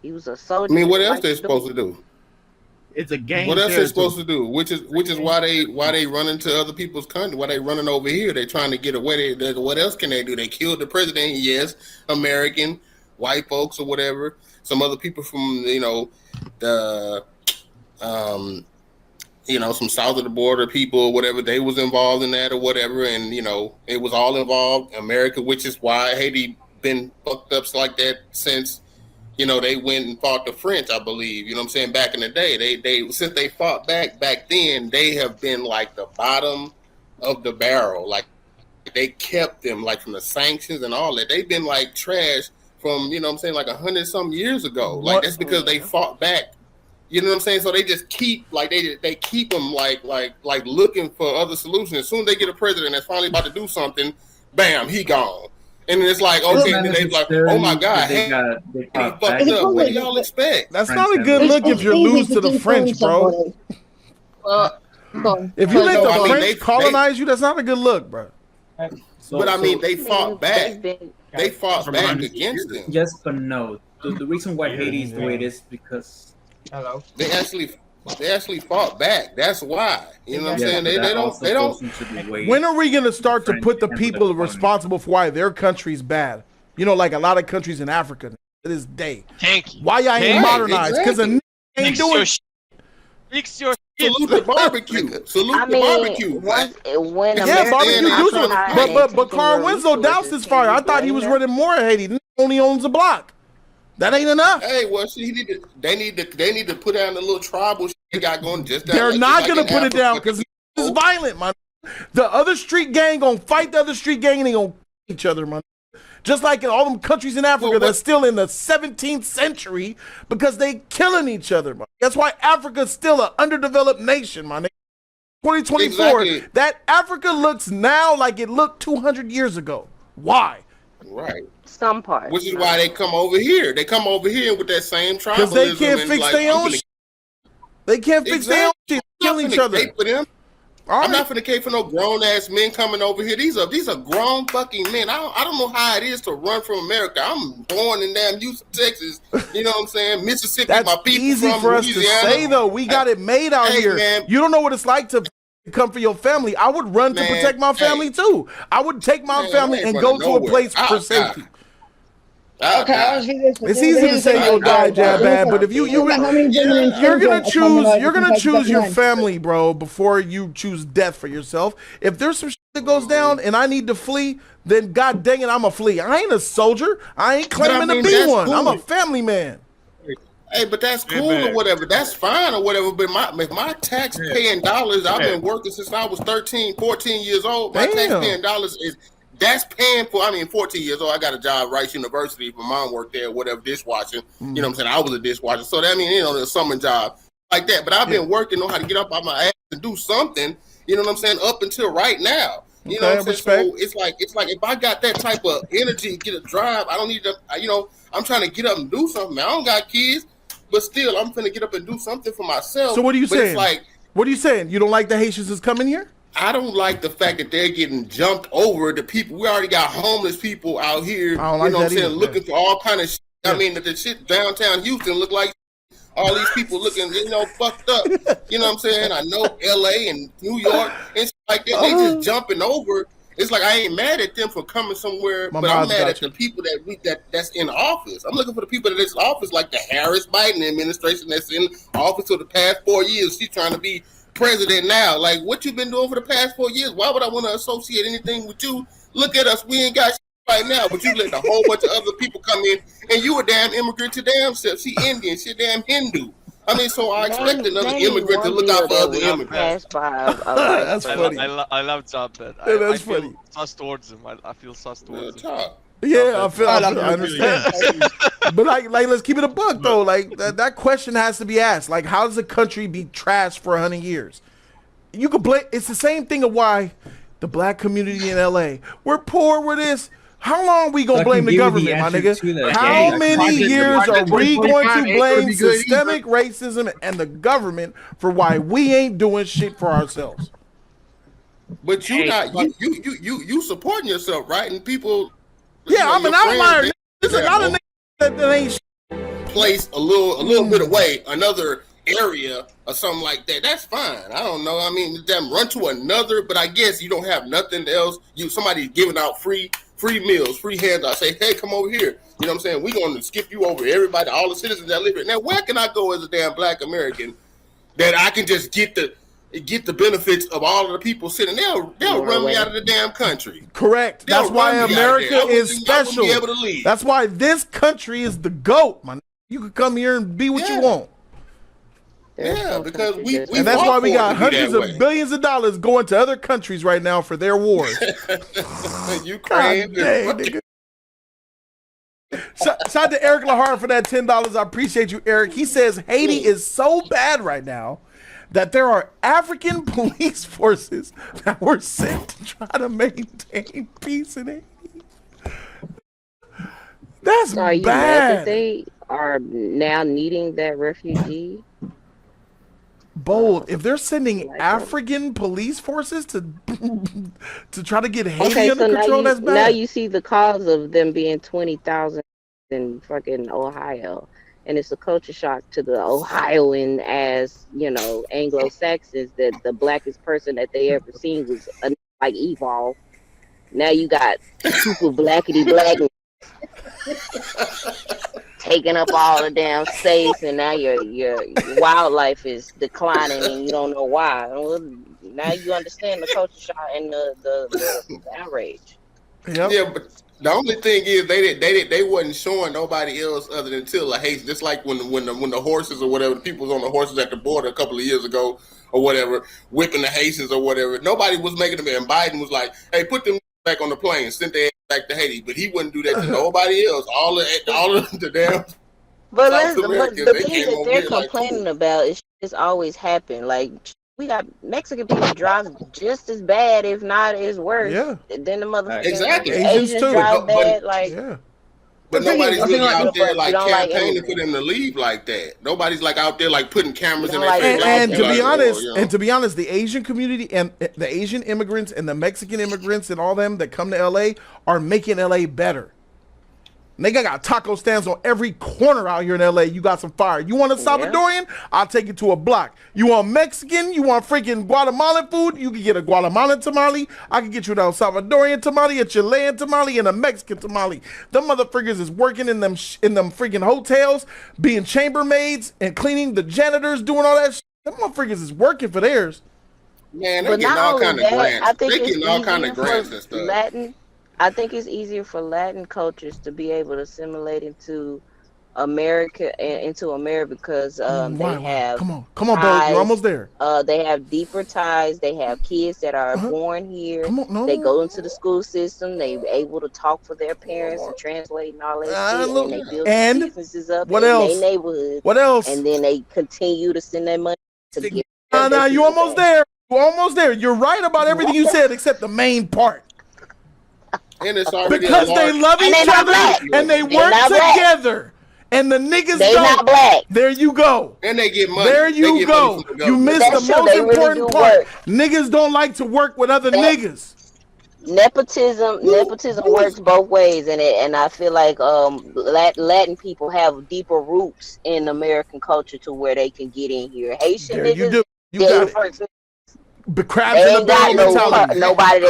He was a soldier. I mean, what else they supposed to do? It's a game. What else they supposed to do? Which is why they run into other people's country. Why they running over here? They trying to get away. What else can they do? They killed the president. Yes, American, white folks or whatever. Some other people from the some south of the border people or whatever. They was involved in that or whatever, and it was all involved. America, which is why Haiti been fucked up like that since. They went and fought the French, I believe. You know what I'm saying? Back in the day, they since they fought back then, they have been like the bottom of the barrel. Like they kept them like from the sanctions and all that. They've been like trash from like 100-some years ago. Like that's because they fought back. You know what I'm saying? So they just keep like they keep them like looking for other solutions. As soon as they get a president that's finally about to do something, bam, he gone. And it's like, okay, then they like, oh my God, they fucked up. What do y'all expect? That's not a good look if you lose to the French, bro. If you let the French colonize you, that's not a good look, bro. But I mean, they fought back. They fought back against them. Yes, but no. The reason why Haiti is the way it is because they actually fought back. That's why. You know what I'm saying? They don't. When are we gonna start to put the people responsible for why their country's bad? Like a lot of countries in Africa to this day. Thank you. Why y'all ain't modernized? Because a ain't doing. Fix your Salute the barbecue. Salute the barbecue. Yeah, barbecue. But Carl Winslow doused his fire. I thought he was running more in Haiti. Only owns a block. That ain't enough. Hey, well, see, they need to put down the little tribal shit they got going. They're not gonna put it down because it's violent, man. The other street gang gonna fight the other street gang and they gonna kill each other, man. Just like in all them countries in Africa that's still in the 17th century because they killing each other, man. That's why Africa's still an underdeveloped nation, man. 2024, exactly. That Africa looks now like it looked 200 years ago. Why? Right. Some parts. Which is why they come over here. They come over here with that same tribalism. Because they can't fix their own shit. They can't fix their own shit. Kill each other. I'm not finna cape for no grown ass men coming over here. These are grown fucking men. I don't know how it is to run from America. I'm born in damn Houston, Texas. You know what I'm saying? Mississippi. That's my people easy from for us Louisiana. to say though. We got it made out here. Man. You don't know what it's like to come for your family. I would run to protect my family too. I would take my family and go to a place for safety. Okay, it's easy to say you'll die, Jab Bad, but if you're gonna choose your family, bro, before you choose death for yourself. If there's some shit that goes down and I need to flee, then god dang it, I'ma flee. I ain't a soldier. I ain't claiming to be one. Cool. I'm a family man. Hey, but that's cool or whatever. That's fine or whatever. But my tax paying dollars, I've been working since I was 13, 14 years old. My tax paying dollars is. That's paying for, 14 years old. I got a job at Rice University. My mom worked there, whatever, dishwashing. You know what I'm saying? I was a dishwasher. So that means, a summer job like that. But I've been working, know how to get up on my ass and do something, you know what I'm saying, up until right now. You know what I'm saying? So it's like if I got that type of energy, get a drive, I don't need to, I'm trying to get up and do something. I don't got kids, but still, I'm finna get up and do something for myself. So what are you saying? It's what are you saying? You don't like the Haitians that's coming here? I don't like the fact that they're getting jumped over. The people, we already got homeless people out here, you know what I'm saying, looking for all kind of shit. Yeah. I mean, the shit downtown Houston look like all these people looking, fucked up. You know what I'm saying? I know LA and New York and shit like that. They just jumping over. It's like I ain't mad at them for coming somewhere, but I'm mad at the people that's in office. I'm looking for the people that's in office, like the Harris Biden administration that's in office for the past 4 years. She's trying to be president now. Like, what you been doing for the past 4 years? Why would I want to associate anything with you? Look at us. We ain't got shit right now, but you let a whole bunch of other people come in, and you a damn immigrant to damn self. She Indian, she damn Hindu. I mean, so I expect another immigrant to look out for other immigrants. That's funny. I love job that. Yeah, that's I feel funny. sus towards him. I feel sus towards him. Yeah, I understand. But like, let's keep it a buck though. Like that question has to be asked. Like, how does a country be trashed for 100 years? You could blame. It's the same thing of why the black community in LA, we're poor, we're this. How long we gonna blame the government, my nigga? How many years are we going to blame systemic racism and the government for why we ain't doing shit for ourselves? But you supporting yourself, right? And people, yeah, I'm an outlier. There's a lot of niggas that ain't place a little bit away, another area or something like that. That's fine. I don't know. I mean, them run to another, but I guess you don't have nothing else. Somebody's giving out free meals, free handouts. Say, hey, come over here. You know what I'm saying? We're going to skip you over everybody, all the citizens that live here. Now, where can I go as a damn black American that I can just get the benefits of all of the people sitting there? They'll run me out of the damn country. Correct. That's why America is special. Be able to leave. That's why this country is the GOAT, man. You can come here and be what you want. Yeah, because we and that's why we got hundreds of billions of dollars going to other countries right now for their wars. Ukraine. Shout out to Eric Lahar for that $10. I appreciate you, Eric. He says Haiti is so bad right now that there are African police forces that were sent to try to maintain peace in Haiti. That's so are you bad. mad that they are now needing that refugee? Bold. If they're sending African police forces to try to get Haiti under control, that's bad. Now you see the cause of them being 20,000 in fucking Ohio. And it's a culture shock to the Ohioan, as you know, Anglo-Saxons, that the blackest person that they ever seen was like Evolve. Now you got super blackity black taking up all the damn space, and now your wildlife is declining, and you don't know why. Well, now you understand the culture shock and the outrage. Yep. Yeah, but the only thing is they wasn't showing nobody else other than Tilla Haitians. Just like when the horses or whatever, the people was on the horses at the border a couple of years ago or whatever, whipping the Haitians or whatever. Nobody was making them. And Biden was like, "Hey, put them back on the plane, sent their ass back to Haiti," but he wouldn't do that to nobody else. All of the damn. But the thing that they're complaining about is it's always happened. Like, we got Mexican people drive just as bad, if not as worse, than the motherfuckers. Exactly. Asians drive bad. But nobody's really out there like campaigning for them to leave like that. Nobody's like out there like putting cameras in their face. And to be honest, the Asian community and the Asian immigrants and the Mexican immigrants and all them that come to LA are making LA better. They got taco stands on every corner out here in LA. You got some fire. You want a Salvadorian? I'll take you to a block. You want Mexican? You want freaking Guatemalan food? You can get a Guatemalan tamale. I can get you a Salvadorian tamale, a Chilean tamale, and a Mexican tamale. Them motherfuckers is working in them freaking hotels, being chambermaids and cleaning the janitors, doing all that shit. Them motherfuckers is working for theirs. Man, they're getting all kind of grants. They're getting all kind of grants and stuff. I think it's easier for Latin cultures to be able to assimilate into America because they have come on, Bo, you're almost there. They have deeper ties. They have kids that are born here. They go into the school system. They're able to talk for their parents and translate and all that shit. And they build businesses up in their neighborhood. What else? And then they continue to send their money to get. Now you're almost there. You're almost there. You're right about everything you said except the main part. And it's already because they love each other and they work together. And the niggas not black. There you go. And they get money. There you go. You missed the most important part. Niggas don't like to work with other niggas. Nepotism works both ways, and I feel like Latin people have deeper roots in American culture to where they can get in here. Haitian niggas, you got it. But crabs in a barrel mentality.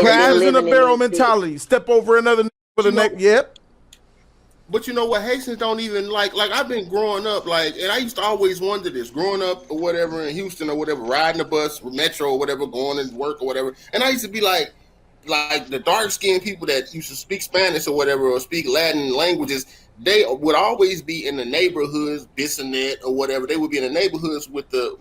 Crabs in a barrel mentality. Step over another with a neck. Yep. But you know what? Haitians don't even like I've been growing up and I used to always wonder this growing up or whatever in Houston or whatever, riding the bus, metro or whatever, going to work or whatever. And I used to be like, like the dark skinned people that used to speak Spanish or whatever, or speak Latin languages, they would always be in the neighborhoods, this and that or whatever. They would be in the neighborhoods with the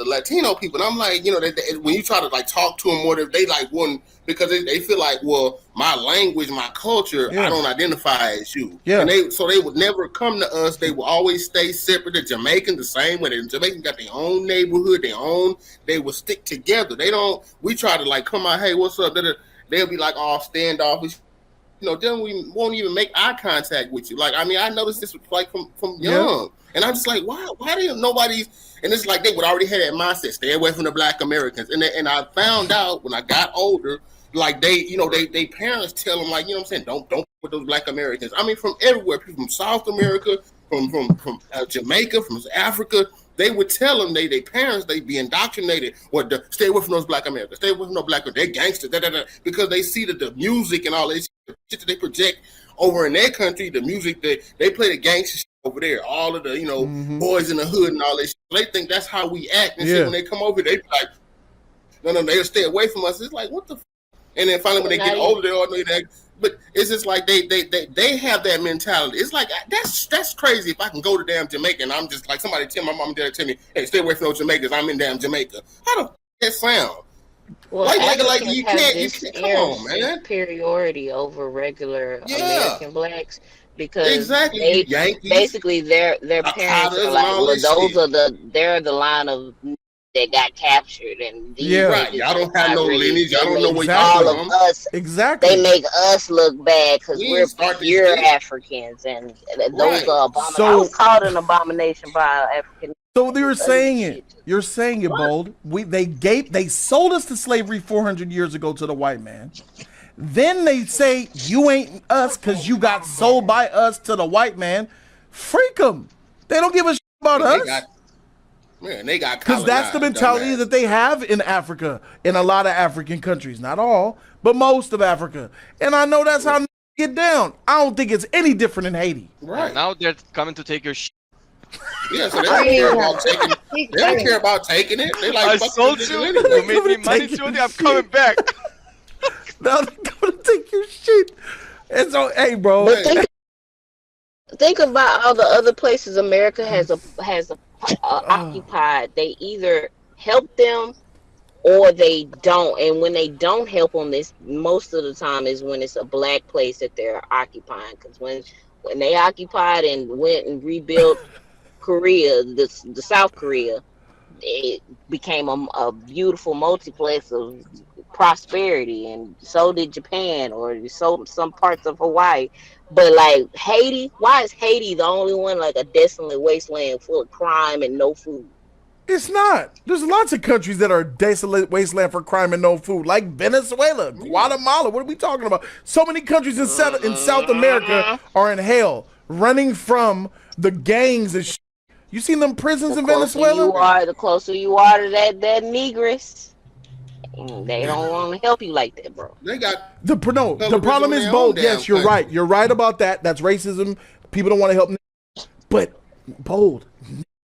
Latino people. And I'm like, when you try to like talk to them, whatever, they like wouldn't, because they feel like, well, my language, my culture, I don't identify as you. Yeah. And they would never come to us. They would always stay separate. The Jamaican the same way. The Jamaican got their own neighborhood, they would stick together. We try to like come out, hey, what's up? They'll be like all standoffish. Then we won't even make eye contact with you. Like, I mean, I noticed this like from young. And I'm just like, why didn't nobody's, and it's like they would already have that mindset, stay away from the Black Americans. And I found out when I got older, like they parents tell them, like, I'm saying, don't with those Black Americans. I mean, from everywhere, people from South America, from Jamaica, from Africa, they would tell them, they parents, they be indoctrinated, stay away from those Black Americans, stay away from those Black, they gangsters, because they see that the music and all this shit that they project over in their country, the music they play the gangster shit over there, all of the boys in the hood and all that shit. They think that's how we act, and shit, when they come over, they be like, no, they'll stay away from us. It's like, what the and then finally when they get older, they all know that. But it's just like they have that mentality. It's like, that's crazy. If I can go to damn Jamaica and I'm just like, somebody tell my mom and dad tell me, hey, stay away from those Jamaicans, I'm in damn Jamaica. How the that sound? Well, like you can't come on, man. Superiority over regular American blacks, because basically their parents are like, well, they're the line of that got captured, and right. Y'all don't have no lineage. Y'all don't know what all of us. Exactly. They make us look bad because we're pure Africans, and those are abominations. I was called an abomination by African. So they were saying it. You're saying it, Bold. They sold us to slavery 400 years ago to the white man. Then they say you ain't us because you got sold by us to the white man. Freak them. They don't give a shit about us. They got because that's the mentality that they have in Africa, in a lot of African countries, not all, but most of Africa. And I know that's how get down. I don't think it's any different in Haiti. Right now, they're coming to take your shit. Yeah, so they don't care about taking it. They don't care about taking it. They like, I sold you. You made me money, Jody. I'm coming back. Now they're gonna take your shit. And so, hey, bro. Think about all the other places America has occupied. They either help them or they don't. And when they don't help them, this most of the time is when it's a black place that they're occupying. Because when they occupied and went and rebuilt Korea, the South Korea, it became a beautiful multiplex of prosperity, and so did Japan, or so some parts of Hawaii. But like Haiti, why is Haiti the only one like a desolate wasteland full of crime and no food? It's not. There's lots of countries that are a desolate wasteland for crime and no food, like Venezuela, Guatemala. What are we talking about? So many countries in South America are in hell, running from the gangs and shit. You seen them prisons in Venezuela? The closer you are to that Negress, they don't want to help you like that, bro. They got the problem is Bold. Yes, you're right. You're right about that. That's racism. People don't want to help, but Bold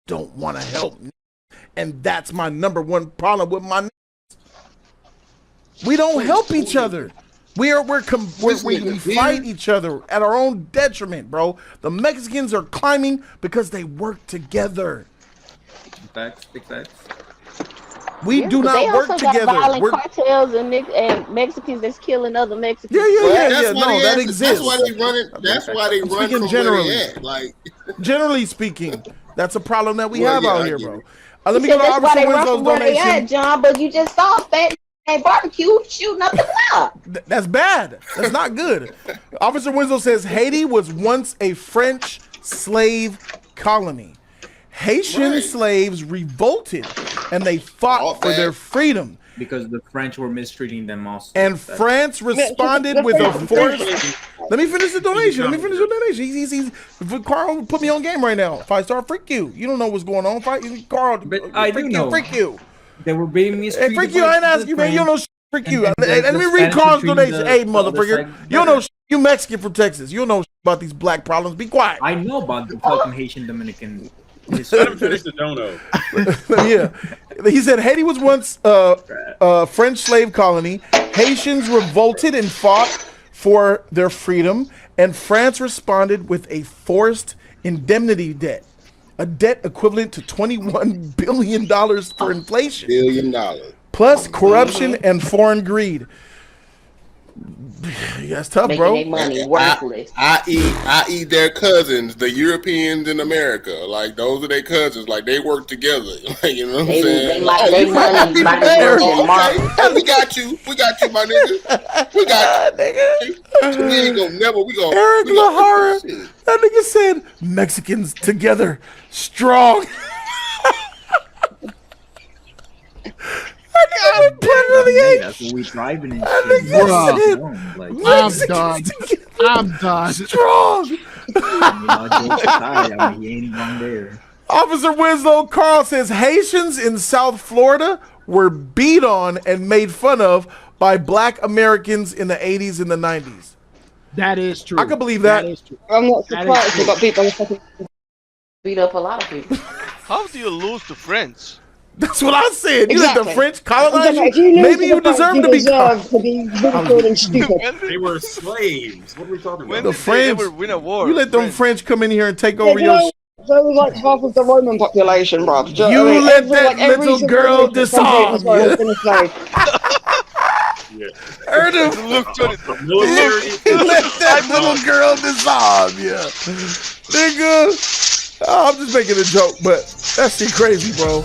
don't want to help, and that's my number one problem with my. We don't help each other. We fight each other at our own detriment, bro. The Mexicans are climbing because they work together. Facts, big facts. We do not work together. Violent cartels and Mexicans that's killing other Mexicans. Yeah. No, that exists. That's why they run it. That's why they run from generally. where they at. Like, generally speaking, that's a problem that we have out here, bro. Let me go to that's why they run Winslow's from where they at, John. But you just saw fat barbecue shooting up the block. That's bad. That's not good. Officer Winslow says Haiti was once a French slave colony. Haitian slaves revolted and they fought for their freedom. Because the French were mistreating them also. And France responded with a force. Let me finish the donation. He's Carl put me on game right now. 5-star, freak you. You don't know what's going on. Carl, but I do know. Freak you. They were being mistreated. Hey, freak you, I ain't asking you, man. You don't know shit. Freak you. Let me read Carl's donation. Hey, motherfucker. You don't know shit. You Mexican from Texas. You don't know shit about these black problems. Be quiet. I know about the fucking Haitian Dominican. Let him finish the dono. Yeah. He said Haiti was once a French slave colony. Haitians revolted and fought for their freedom, and France responded with a forced indemnity debt, a debt equivalent to $21 billion for inflation. $1 billion. Plus corruption and foreign greed. Yeah, that's tough, bro. Making their money worthless. I eat their cousins, the Europeans in America. Like, those are their cousins. Like, they work together. Like, you know what I'm saying? They like their money like we got you. We got you, my nigga. We got you. We ain't gonna never. Eric Lahara, that nigga said, Mexicans together, strong. That's what we driving in. I'm done. I'm done. Strong. He ain't even there. Officer Winslow Carl says Haitians in South Florida were beat on and made fun of by black Americans in the 80s and the 90s. That is true. I can believe that. That is true. I'm not surprised they got people beat up a lot of people. How do you lose to French? That's what I said. You let the French I'm colonize saying, if you. lose Maybe to you the French, deserve to be ridiculed and stupid. They were slaves. What are we talking about? The French. Win a war? You let them French come in here and take over your. They were like half of the Roman population, bro. You let that little girl disarm you. Heard him. Let that little girl disarm you. Nigga. Oh, I'm just making a joke, but that shit crazy, bro.